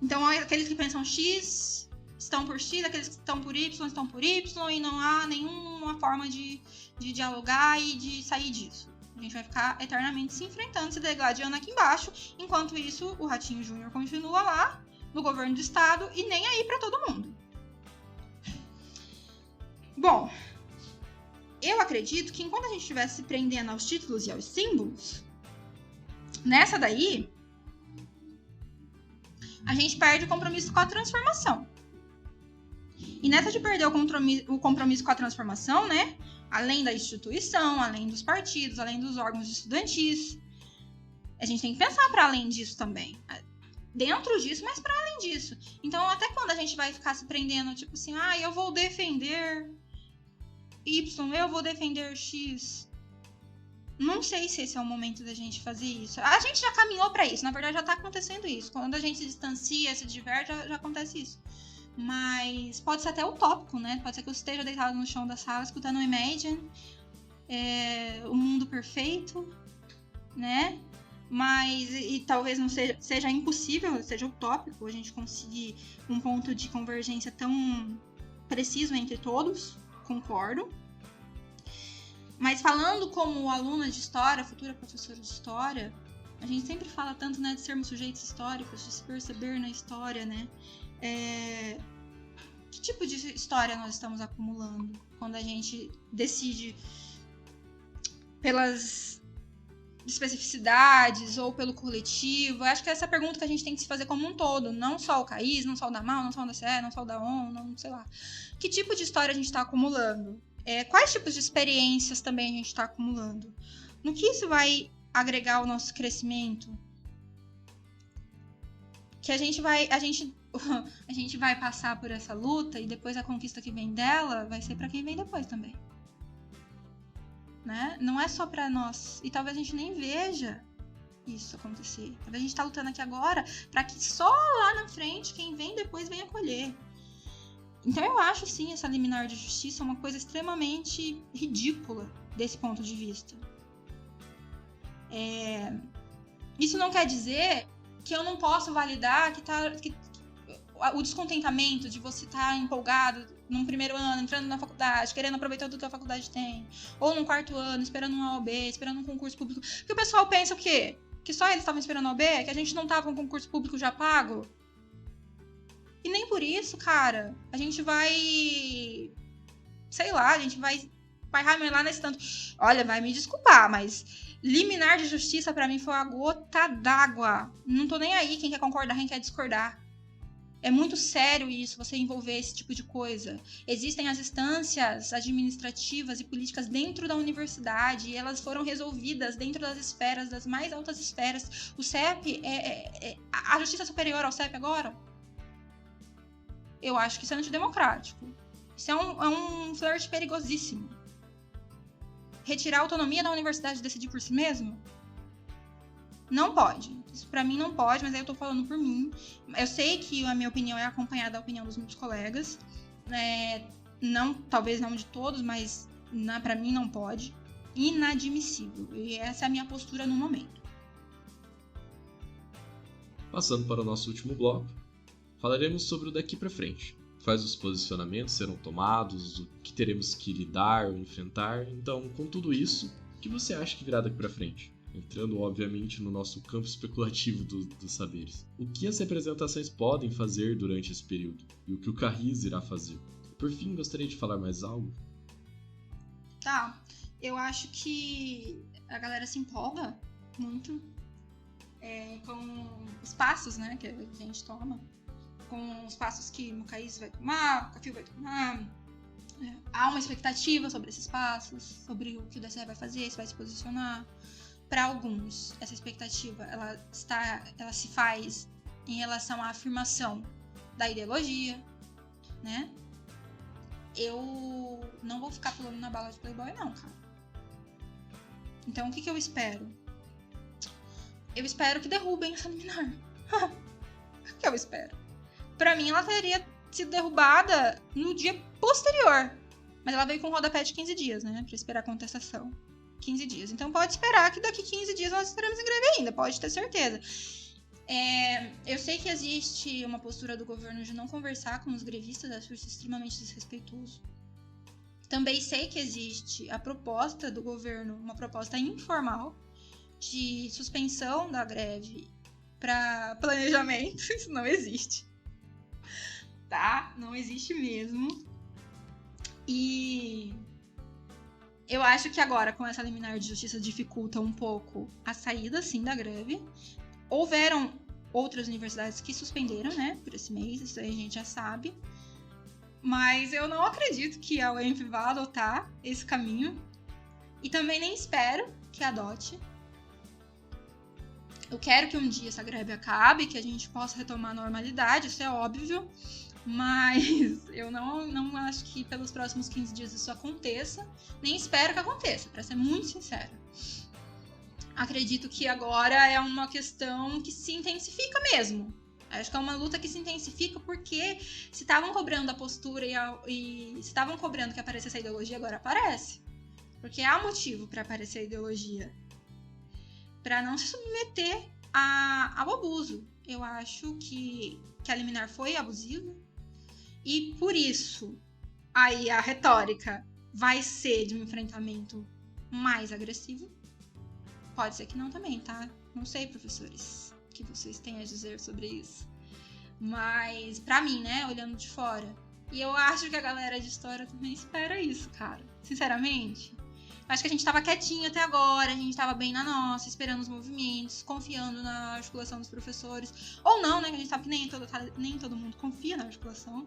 Speaker 2: Então, aqueles que pensam X estão por X, aqueles que estão por Y estão por Y, e não há nenhuma forma de dialogar e de sair disso. A gente vai ficar eternamente se enfrentando, se degladiando aqui embaixo. Enquanto isso, o Ratinho Júnior continua lá, no governo do estado, e nem aí pra todo mundo. Bom, eu acredito que enquanto a gente estiver se prendendo aos títulos e aos símbolos, nessa daí, a gente perde o compromisso com a transformação. E nessa de perder o compromisso com a transformação, né? Além da instituição, além dos partidos, além dos órgãos estudantis, a gente tem que pensar para além disso também. Dentro disso, mas para além disso. Então, até quando a gente vai ficar se prendendo, tipo assim, eu vou defender Y, eu vou defender X. Não sei se esse é o momento da gente fazer isso. A gente já caminhou para isso, na verdade já tá acontecendo isso. Quando a gente se distancia, se diverte, já acontece isso. Mas pode ser até utópico, né? Pode ser que eu esteja deitado no chão da sala escutando o Imagine, o mundo perfeito, né? Mas, e talvez não seja impossível, seja utópico a gente conseguir um ponto de convergência tão preciso entre todos, concordo. Mas falando como aluna de história, futura professora de história, a gente sempre fala tanto, né, de sermos sujeitos históricos, de se perceber na história, né? Que tipo de história nós estamos acumulando quando a gente decide pelas especificidades ou pelo coletivo? Eu acho que essa é a pergunta que a gente tem que se fazer como um todo, não só o CAIS, não só o da MAU, não só o da CE, não só o da ON, não sei lá. Que tipo de história a gente está acumulando? Quais tipos de experiências também a gente está acumulando? No que isso vai agregar ao nosso crescimento? Que a gente vai passar por essa luta e depois a conquista que vem dela vai ser para quem vem depois também. Né? Não é só para nós. E talvez a gente nem veja isso acontecer. Talvez a gente tá lutando aqui agora para que só lá na frente quem vem depois venha colher. Então eu acho sim essa liminar de justiça uma coisa extremamente ridícula desse ponto de vista. Isso não quer dizer que eu não posso validar o descontentamento de você estar empolgado num primeiro ano, entrando na faculdade, querendo aproveitar tudo que a faculdade tem, ou num quarto ano, esperando um AOB, esperando um concurso público. Porque o pessoal pensa o quê? Que só eles estavam esperando AOB? Que a gente não tava com um concurso público já pago? E nem por isso, cara, a gente vai... Sei lá, a gente vai ramelar nesse tanto... Olha, vai me desculpar, mas... Liminar de justiça pra mim foi uma gota d'água. Não tô nem aí quem quer concordar, quem quer discordar. É muito sério isso, você envolver esse tipo de coisa. Existem as instâncias administrativas e políticas dentro da universidade e elas foram resolvidas dentro das esferas, das mais altas esferas. O CEP a justiça superior ao CEP agora? Eu acho que isso é antidemocrático. Isso é um flerte perigosíssimo. Retirar a autonomia da universidade de decidir por si mesmo? Não pode. Isso pra mim não pode, mas aí eu tô falando por mim. Eu sei que a minha opinião é acompanhada da opinião dos meus colegas. Talvez não de todos, mas pra mim não pode. Inadmissível. E essa é a minha postura no momento.
Speaker 1: Passando para o nosso último bloco, falaremos sobre o daqui pra frente. Quais os posicionamentos serão tomados, o que teremos que lidar ou enfrentar. Então, com tudo isso, o que você acha que virá daqui pra frente? Entrando, obviamente, no nosso campo especulativo dos saberes. O que as representações podem fazer durante esse período? E o que o CAIS irá fazer? Por fim, gostaria de falar mais algo?
Speaker 2: Tá, eu acho que a galera se empolga muito com os passos, né, que a gente toma, com os passos que o Caís vai tomar, o Cafio vai tomar. Há uma expectativa sobre esses passos, sobre o que o DCE vai fazer, se vai se posicionar. Para alguns, essa expectativa ela se faz em relação à afirmação da ideologia, né? Eu não vou ficar pulando na bala de Playboy, não, cara. Então, o que eu espero? Eu espero que derrubem essa liminar. O que eu espero? Pra mim, ela teria sido derrubada no dia posterior. Mas ela veio com um rodapé de 15 dias, né? Pra esperar a contestação. 15 dias. Então, pode esperar que daqui 15 dias nós estaremos em greve ainda. Pode ter certeza. Eu sei que existe uma postura do governo de não conversar com os grevistas. Acho isso extremamente desrespeitoso. Também sei que existe a proposta do governo, uma proposta informal, de suspensão da greve para planejamento. Isso não existe. Tá? Não existe mesmo. E eu acho que agora, com essa liminar de justiça, dificulta um pouco a saída, sim, da greve. Houveram outras universidades que suspenderam, né, por esse mês, isso aí a gente já sabe. Mas eu não acredito que a UENF vá adotar esse caminho. E também nem espero que adote. Eu quero que um dia essa greve acabe, que a gente possa retomar a normalidade, isso é óbvio. Mas eu não acho que pelos próximos 15 dias isso aconteça. Nem espero que aconteça, para ser muito sincera. Acredito que agora é uma questão que se intensifica mesmo. Acho que é uma luta que se intensifica porque se estavam cobrando a postura e se estavam cobrando que aparecesse a ideologia, agora aparece. Porque há motivo para aparecer a ideologia. Para não se submeter ao abuso. Eu acho que a liminar foi abusiva. E por isso, aí a retórica vai ser de um enfrentamento mais agressivo. Pode ser que não também, tá? Não sei, professores, o que vocês têm a dizer sobre isso. Mas, pra mim, né, olhando de fora. E eu acho que a galera de história também espera isso, cara. Sinceramente. Acho que a gente tava quietinho até agora, a gente tava bem na nossa, esperando os movimentos, confiando na articulação dos professores. Ou não, né, que a gente sabe que nem todo mundo confia na articulação,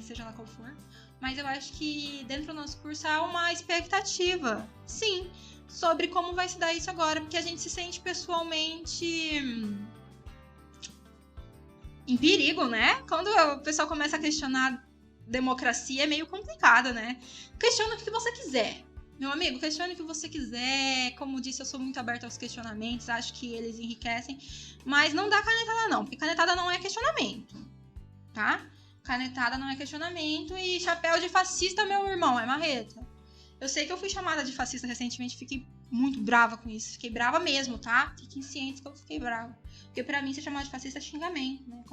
Speaker 2: seja lá qual for. Mas eu acho que dentro do nosso curso há uma expectativa, sim, sobre como vai se dar isso agora, porque a gente se sente pessoalmente em perigo, né? Quando o pessoal começa a questionar democracia, é meio complicado, né? Questiona o que você quiser. Meu amigo, questione o que você quiser. Como disse, eu sou muito aberta aos questionamentos, acho que eles enriquecem. Mas não dá canetada não, porque canetada não é questionamento, tá? Canetada não é questionamento e chapéu de fascista, meu irmão, é marreta. Eu sei que eu fui chamada de fascista recentemente, fiquei muito brava com isso. Fiquei brava mesmo, tá? Fiquem cientes que eu fiquei brava. Porque pra mim, ser chamada de fascista é xingamento, né?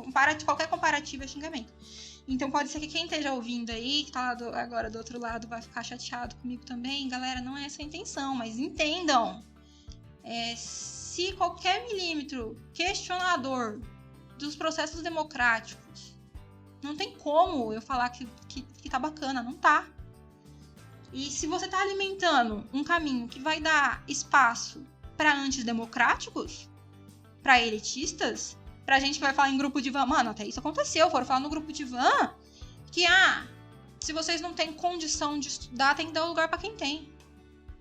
Speaker 2: Qualquer comparativo é xingamento. Então pode ser que quem esteja ouvindo aí, que tá agora do outro lado, vai ficar chateado comigo também. Galera, não é essa a intenção, mas entendam. Se qualquer milímetro questionador dos processos democráticos, não tem como eu falar que tá bacana, não tá. E se você tá alimentando um caminho que vai dar espaço para antidemocráticos, para elitistas, pra gente que vai falar em grupo de van, mano, até isso aconteceu, foram falar no grupo de van que, se vocês não têm condição de estudar, tem que dar lugar para quem tem.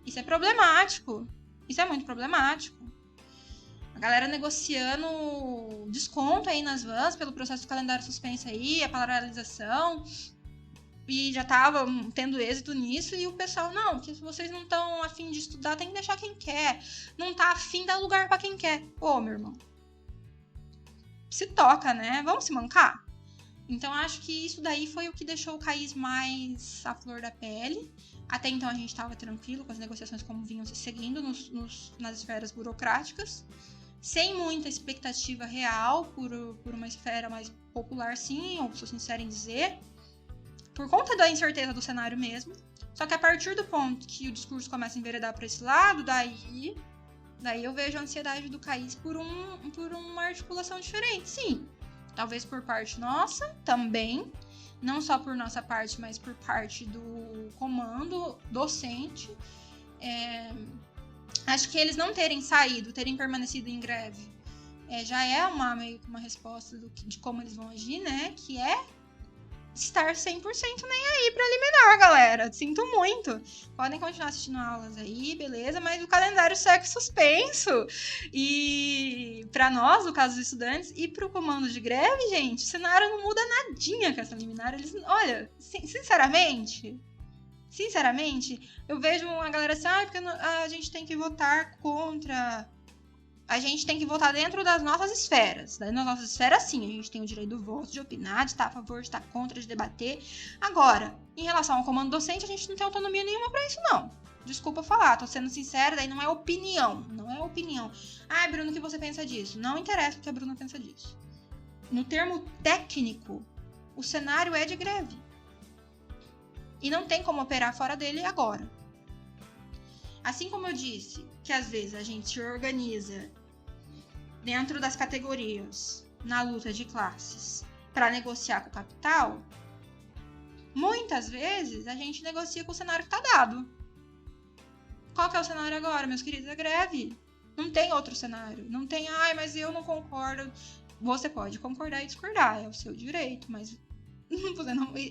Speaker 2: Isso é problemático. Isso é muito problemático. A galera negociando desconto aí nas vans pelo processo do calendário suspenso aí, a paralisação, e já tava tendo êxito nisso, e o pessoal, não, que se vocês não estão afim de estudar, tem que deixar quem quer. Não tá afim, dá lugar para quem quer. Ô, meu irmão. Se toca, né? Vamos se mancar? Então, acho que isso daí foi o que deixou o Caís mais à flor da pele. Até então, a gente estava tranquilo com as negociações como vinham se seguindo nas esferas burocráticas, sem muita expectativa real por uma esfera mais popular, sim, ou sou sincera em dizer, por conta da incerteza do cenário mesmo. Só que a partir do ponto que o discurso começa a enveredar para esse lado, daí eu vejo a ansiedade do Caís por uma articulação diferente, sim. Talvez por parte nossa, também. não só por nossa parte, mas por parte do comando docente. Acho que eles não terem saído, terem permanecido em greve, já é meio que uma resposta de como eles vão agir, né? Que é estar 100% nem aí pra liminar, galera. Sinto muito. Podem continuar assistindo aulas aí, beleza, mas o calendário segue suspenso. E pra nós, no caso dos estudantes, e pro comando de greve, gente, o cenário não muda nadinha com essa liminar. Eles, olha, sinceramente, eu vejo uma galera assim, porque a gente tem que votar contra... A gente tem que votar dentro das nossas esferas. Nas nossas esferas, sim, a gente tem o direito do voto, de opinar, de estar a favor, de estar contra, de debater. Agora, em relação ao comando docente, a gente não tem autonomia nenhuma pra isso, não. Desculpa falar, tô sendo sincera, daí não é opinião. Não é opinião. Ah, Bruno, o que você pensa disso? Não interessa o que a Bruna pensa disso. No termo técnico, o cenário é de greve. E não tem como operar fora dele agora. Assim como eu disse, que às vezes a gente se organiza dentro das categorias na luta de classes para negociar com o capital, muitas vezes a gente negocia com o cenário que está dado. Qual que é o cenário agora, meus queridos? É greve. Não tem outro cenário. Não tem, mas eu não concordo. Você pode concordar e discordar, é o seu direito, mas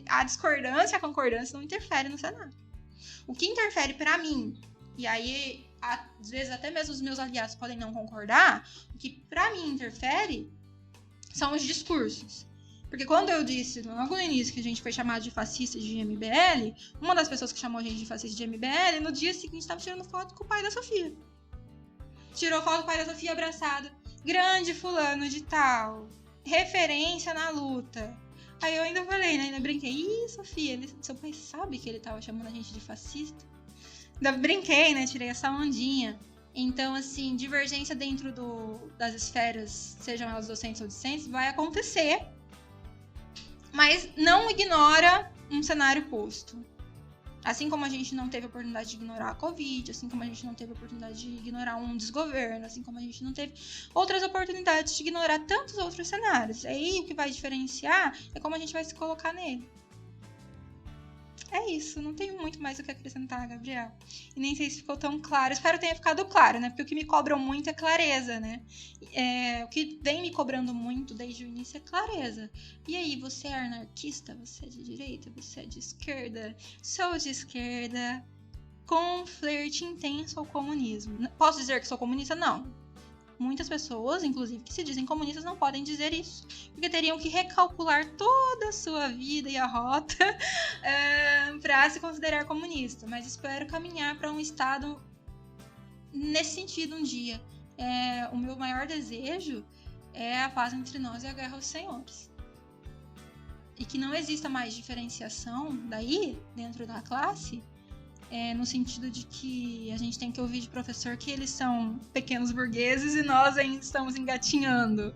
Speaker 2: a discordância e a concordância não interferem no cenário. O que interfere para mim, e aí, às vezes, até mesmo os meus aliados podem não concordar, o que pra mim interfere são os discursos. Porque quando eu disse, logo no início, que a gente foi chamado de fascista de MBL, uma das pessoas que chamou a gente de fascista de MBL, no dia seguinte estava tirando foto com o pai da Sofia. Tirou foto com o pai da Sofia abraçado. Grande fulano de tal. Referência na luta. Aí eu ainda falei, né? Ainda brinquei. Sofia, seu pai sabe que ele tava chamando a gente de fascista? Ainda brinquei, né? Tirei essa ondinha. Então, assim, divergência dentro das esferas, sejam elas docentes ou discentes, vai acontecer. Mas não ignora um cenário posto. Assim como a gente não teve a oportunidade de ignorar a Covid, assim como a gente não teve a oportunidade de ignorar um desgoverno, assim como a gente não teve outras oportunidades de ignorar tantos outros cenários. Aí o que vai diferenciar é como a gente vai se colocar nele. É isso, não tenho muito mais o que acrescentar, Gabriel. E nem sei se ficou tão claro. Espero que tenha ficado claro, né? Porque o que me cobram muito é clareza, né? O que vem me cobrando muito desde o início é clareza. E aí, você é anarquista? Você é de direita? Você é de esquerda? Sou de esquerda. Com flerte intenso ao comunismo. Posso dizer que sou comunista? Não. Muitas pessoas, inclusive, que se dizem comunistas, não podem dizer isso. Porque teriam que recalcular toda a sua vida e a rota para se considerar comunista. Mas espero caminhar para um estado nesse sentido um dia. O meu maior desejo é a paz entre nós e a guerra aos senhores. E que não exista mais diferenciação daí, dentro da classe, no sentido de que a gente tem que ouvir de professor que eles são pequenos burgueses e nós ainda estamos engatinhando,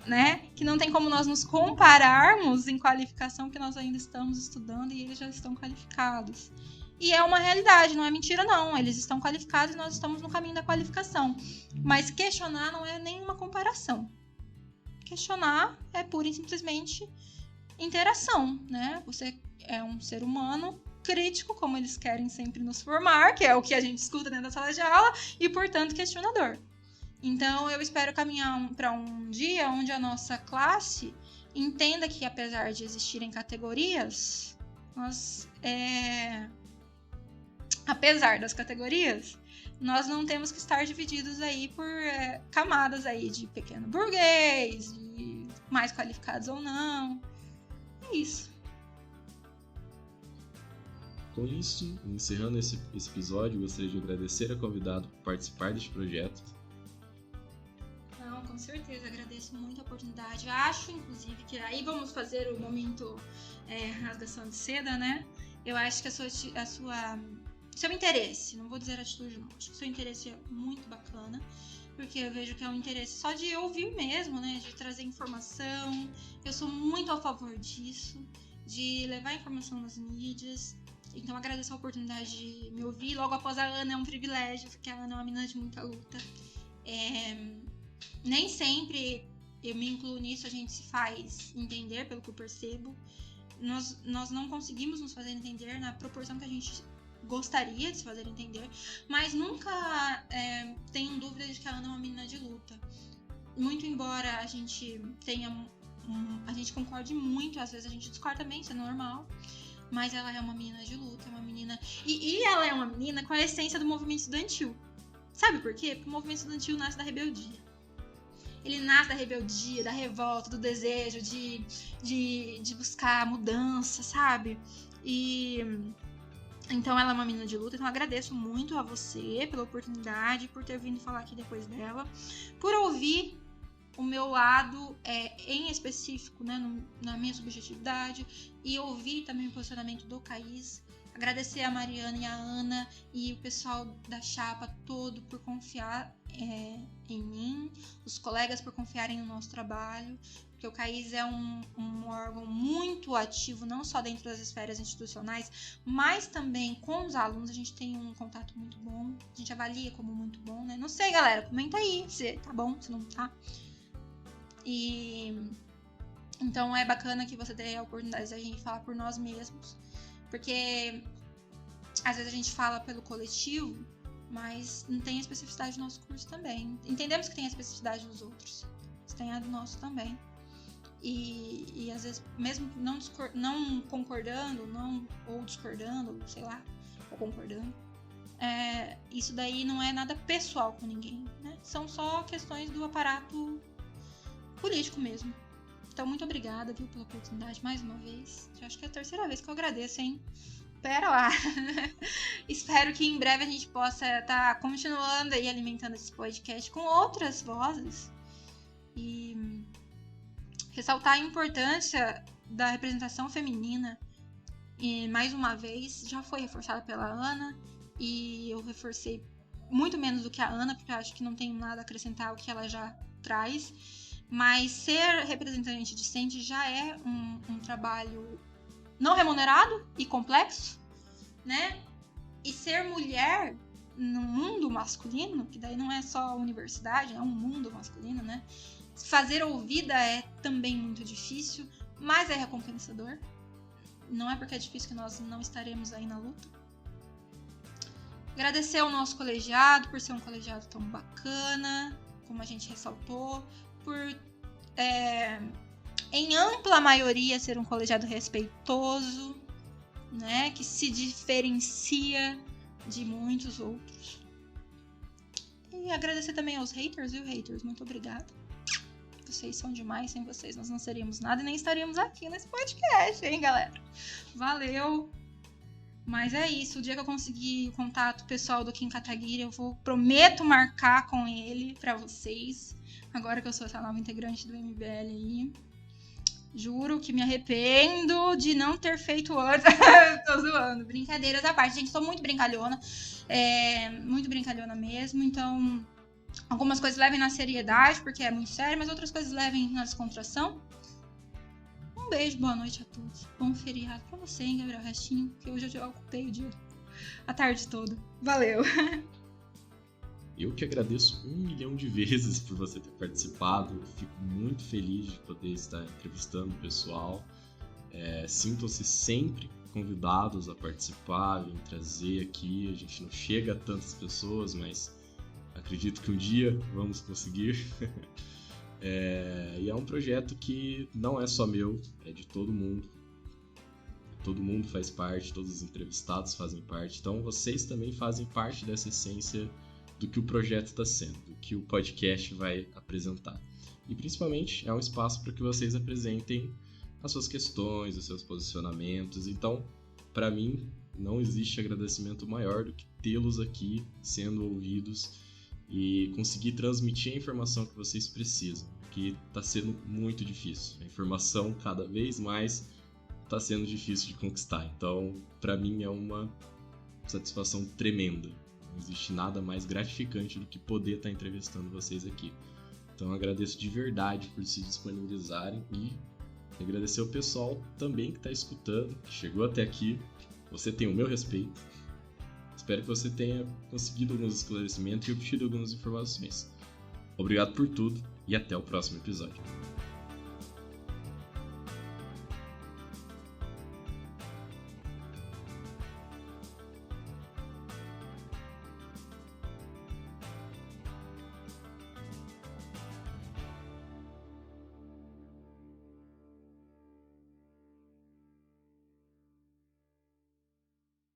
Speaker 2: né? Que não tem como nós nos compararmos em qualificação, porque nós ainda estamos estudando e eles já estão qualificados. E é uma realidade, não é mentira não, eles estão qualificados e nós estamos no caminho da qualificação. Mas questionar não é nenhuma comparação. Questionar é pura e simplesmente interação, né? Você é um ser humano crítico, como eles querem sempre nos formar, que é o que a gente escuta dentro da sala de aula, e, portanto, questionador. Então, eu espero caminhar para um dia onde a nossa classe entenda que, apesar de existirem categorias, apesar das categorias, nós não temos que estar divididos aí por camadas aí de pequeno burguês, de mais qualificados ou não. É isso.
Speaker 1: Com isso, encerrando esse episódio, gostaria de agradecer a convidado por participar deste projeto.
Speaker 2: Não, com certeza, agradeço muito a oportunidade. Acho, inclusive, que aí vamos fazer o momento rasgação de seda, né? Eu acho que seu interesse, não vou dizer atitude não, acho que seu interesse é muito bacana, porque eu vejo que é um interesse só de ouvir mesmo, né? De trazer informação. Eu sou muito a favor disso, de levar informação nas mídias. Então, agradeço a oportunidade de me ouvir. Logo após a Ana é um privilégio, porque a Ana é uma menina de muita luta. Nem sempre eu me incluo nisso, a gente se faz entender, pelo que eu percebo. nós não conseguimos nos fazer entender na proporção que a gente gostaria de se fazer entender, mas nunca tenham dúvida de que a Ana é uma menina de luta. Muito embora a gente a gente concorde muito, às vezes a gente discorda também, isso é normal, mas ela é uma menina de luta, é uma menina... E ela é uma menina com a essência do movimento estudantil. Sabe por quê? Porque o movimento estudantil nasce da rebeldia. Ele nasce da rebeldia, da revolta, do desejo de buscar mudança, sabe? E então ela é uma menina de luta, então eu agradeço muito a você pela oportunidade, por ter vindo falar aqui depois dela, por ouvir o meu lado em específico, né, na minha subjetividade, e ouvir também o posicionamento do Caís. Agradecer a Mariana e a Ana e o pessoal da chapa todo por confiar em mim, os colegas por confiarem no nosso trabalho, porque o Caís é um órgão muito ativo, não só dentro das esferas institucionais, mas também com os alunos. A gente tem um contato muito bom, a gente avalia como muito bom, né? Não sei, galera, comenta aí se tá bom, se não tá. E então é bacana que você tenha a oportunidade de a gente falar por nós mesmos, porque às vezes a gente fala pelo coletivo, mas não tem a especificidade do nosso curso também. Entendemos que tem a especificidade dos outros, mas tem a do nosso também. E às vezes, mesmo não concordando, ou discordando, sei lá, ou concordando, isso daí não é nada pessoal com ninguém, né? São só questões do aparato político mesmo. Então, muito obrigada, viu, pela oportunidade mais uma vez. Eu acho que é a terceira vez que eu agradeço, hein? Pera lá. Espero que em breve a gente possa estar continuando aí alimentando esse podcast com outras vozes e ressaltar a importância da representação feminina. E, mais uma vez, já foi reforçada pela Ana e eu reforcei muito menos do que a Ana, porque eu acho que não tenho nada a acrescentar ao que ela já traz. Mas ser representante discente já é um trabalho não remunerado e complexo, né? E ser mulher no mundo masculino, que daí não é só a universidade, é um mundo masculino, né? Fazer ouvida é também muito difícil, mas é recompensador. Não é porque é difícil que nós não estaremos aí na luta. Agradecer ao nosso colegiado por ser um colegiado tão bacana, como a gente ressaltou, por, em ampla maioria, ser um colegiado respeitoso, né, que se diferencia de muitos outros. E agradecer também aos haters, viu, haters? Muito obrigada. Vocês são demais, sem vocês nós não seríamos nada e nem estaríamos aqui nesse podcast, hein, galera? Valeu! Mas é isso, o dia que eu conseguir o contato pessoal do Kim Kataguiri, prometo marcar com ele pra vocês. Agora que eu sou essa nova integrante do MBL aí. Juro que me arrependo de não ter feito antes. Tô zoando, brincadeiras à parte. Gente, sou muito brincalhona. Muito brincalhona mesmo. Então, algumas coisas levem na seriedade, porque é muito sério, mas outras coisas levem na descontração. Um beijo, boa noite a todos. Bom feriado pra você, hein, Gabriel Restinho, porque hoje eu já ocupei o dia, a tarde toda. Valeu!
Speaker 1: Eu que agradeço 1 milhão de vezes por você ter participado. Fico muito feliz de poder estar entrevistando o pessoal. Sintam-se sempre convidados a participar, vem trazer aqui. A gente não chega a tantas pessoas, mas acredito que um dia vamos conseguir. E é um projeto que não é só meu, é de todo mundo. Todo mundo faz parte, todos os entrevistados fazem parte. Então vocês também fazem parte dessa essência do que o projeto está sendo, do que o podcast vai apresentar. E principalmente é um espaço para que vocês apresentem as suas questões, os seus posicionamentos. Então, para mim, não existe agradecimento maior do que tê-los aqui sendo ouvidos e conseguir transmitir a informação que vocês precisam, que está sendo muito difícil. A informação cada vez mais está sendo difícil de conquistar. Então, para mim é uma satisfação tremenda. Não existe nada mais gratificante do que poder estar entrevistando vocês aqui. Então, eu agradeço de verdade por se disponibilizarem e agradecer ao pessoal também que está escutando, que chegou até aqui. Você tem o meu respeito. Espero que você tenha conseguido alguns esclarecimentos e obtido algumas informações. Obrigado por tudo e até o próximo episódio.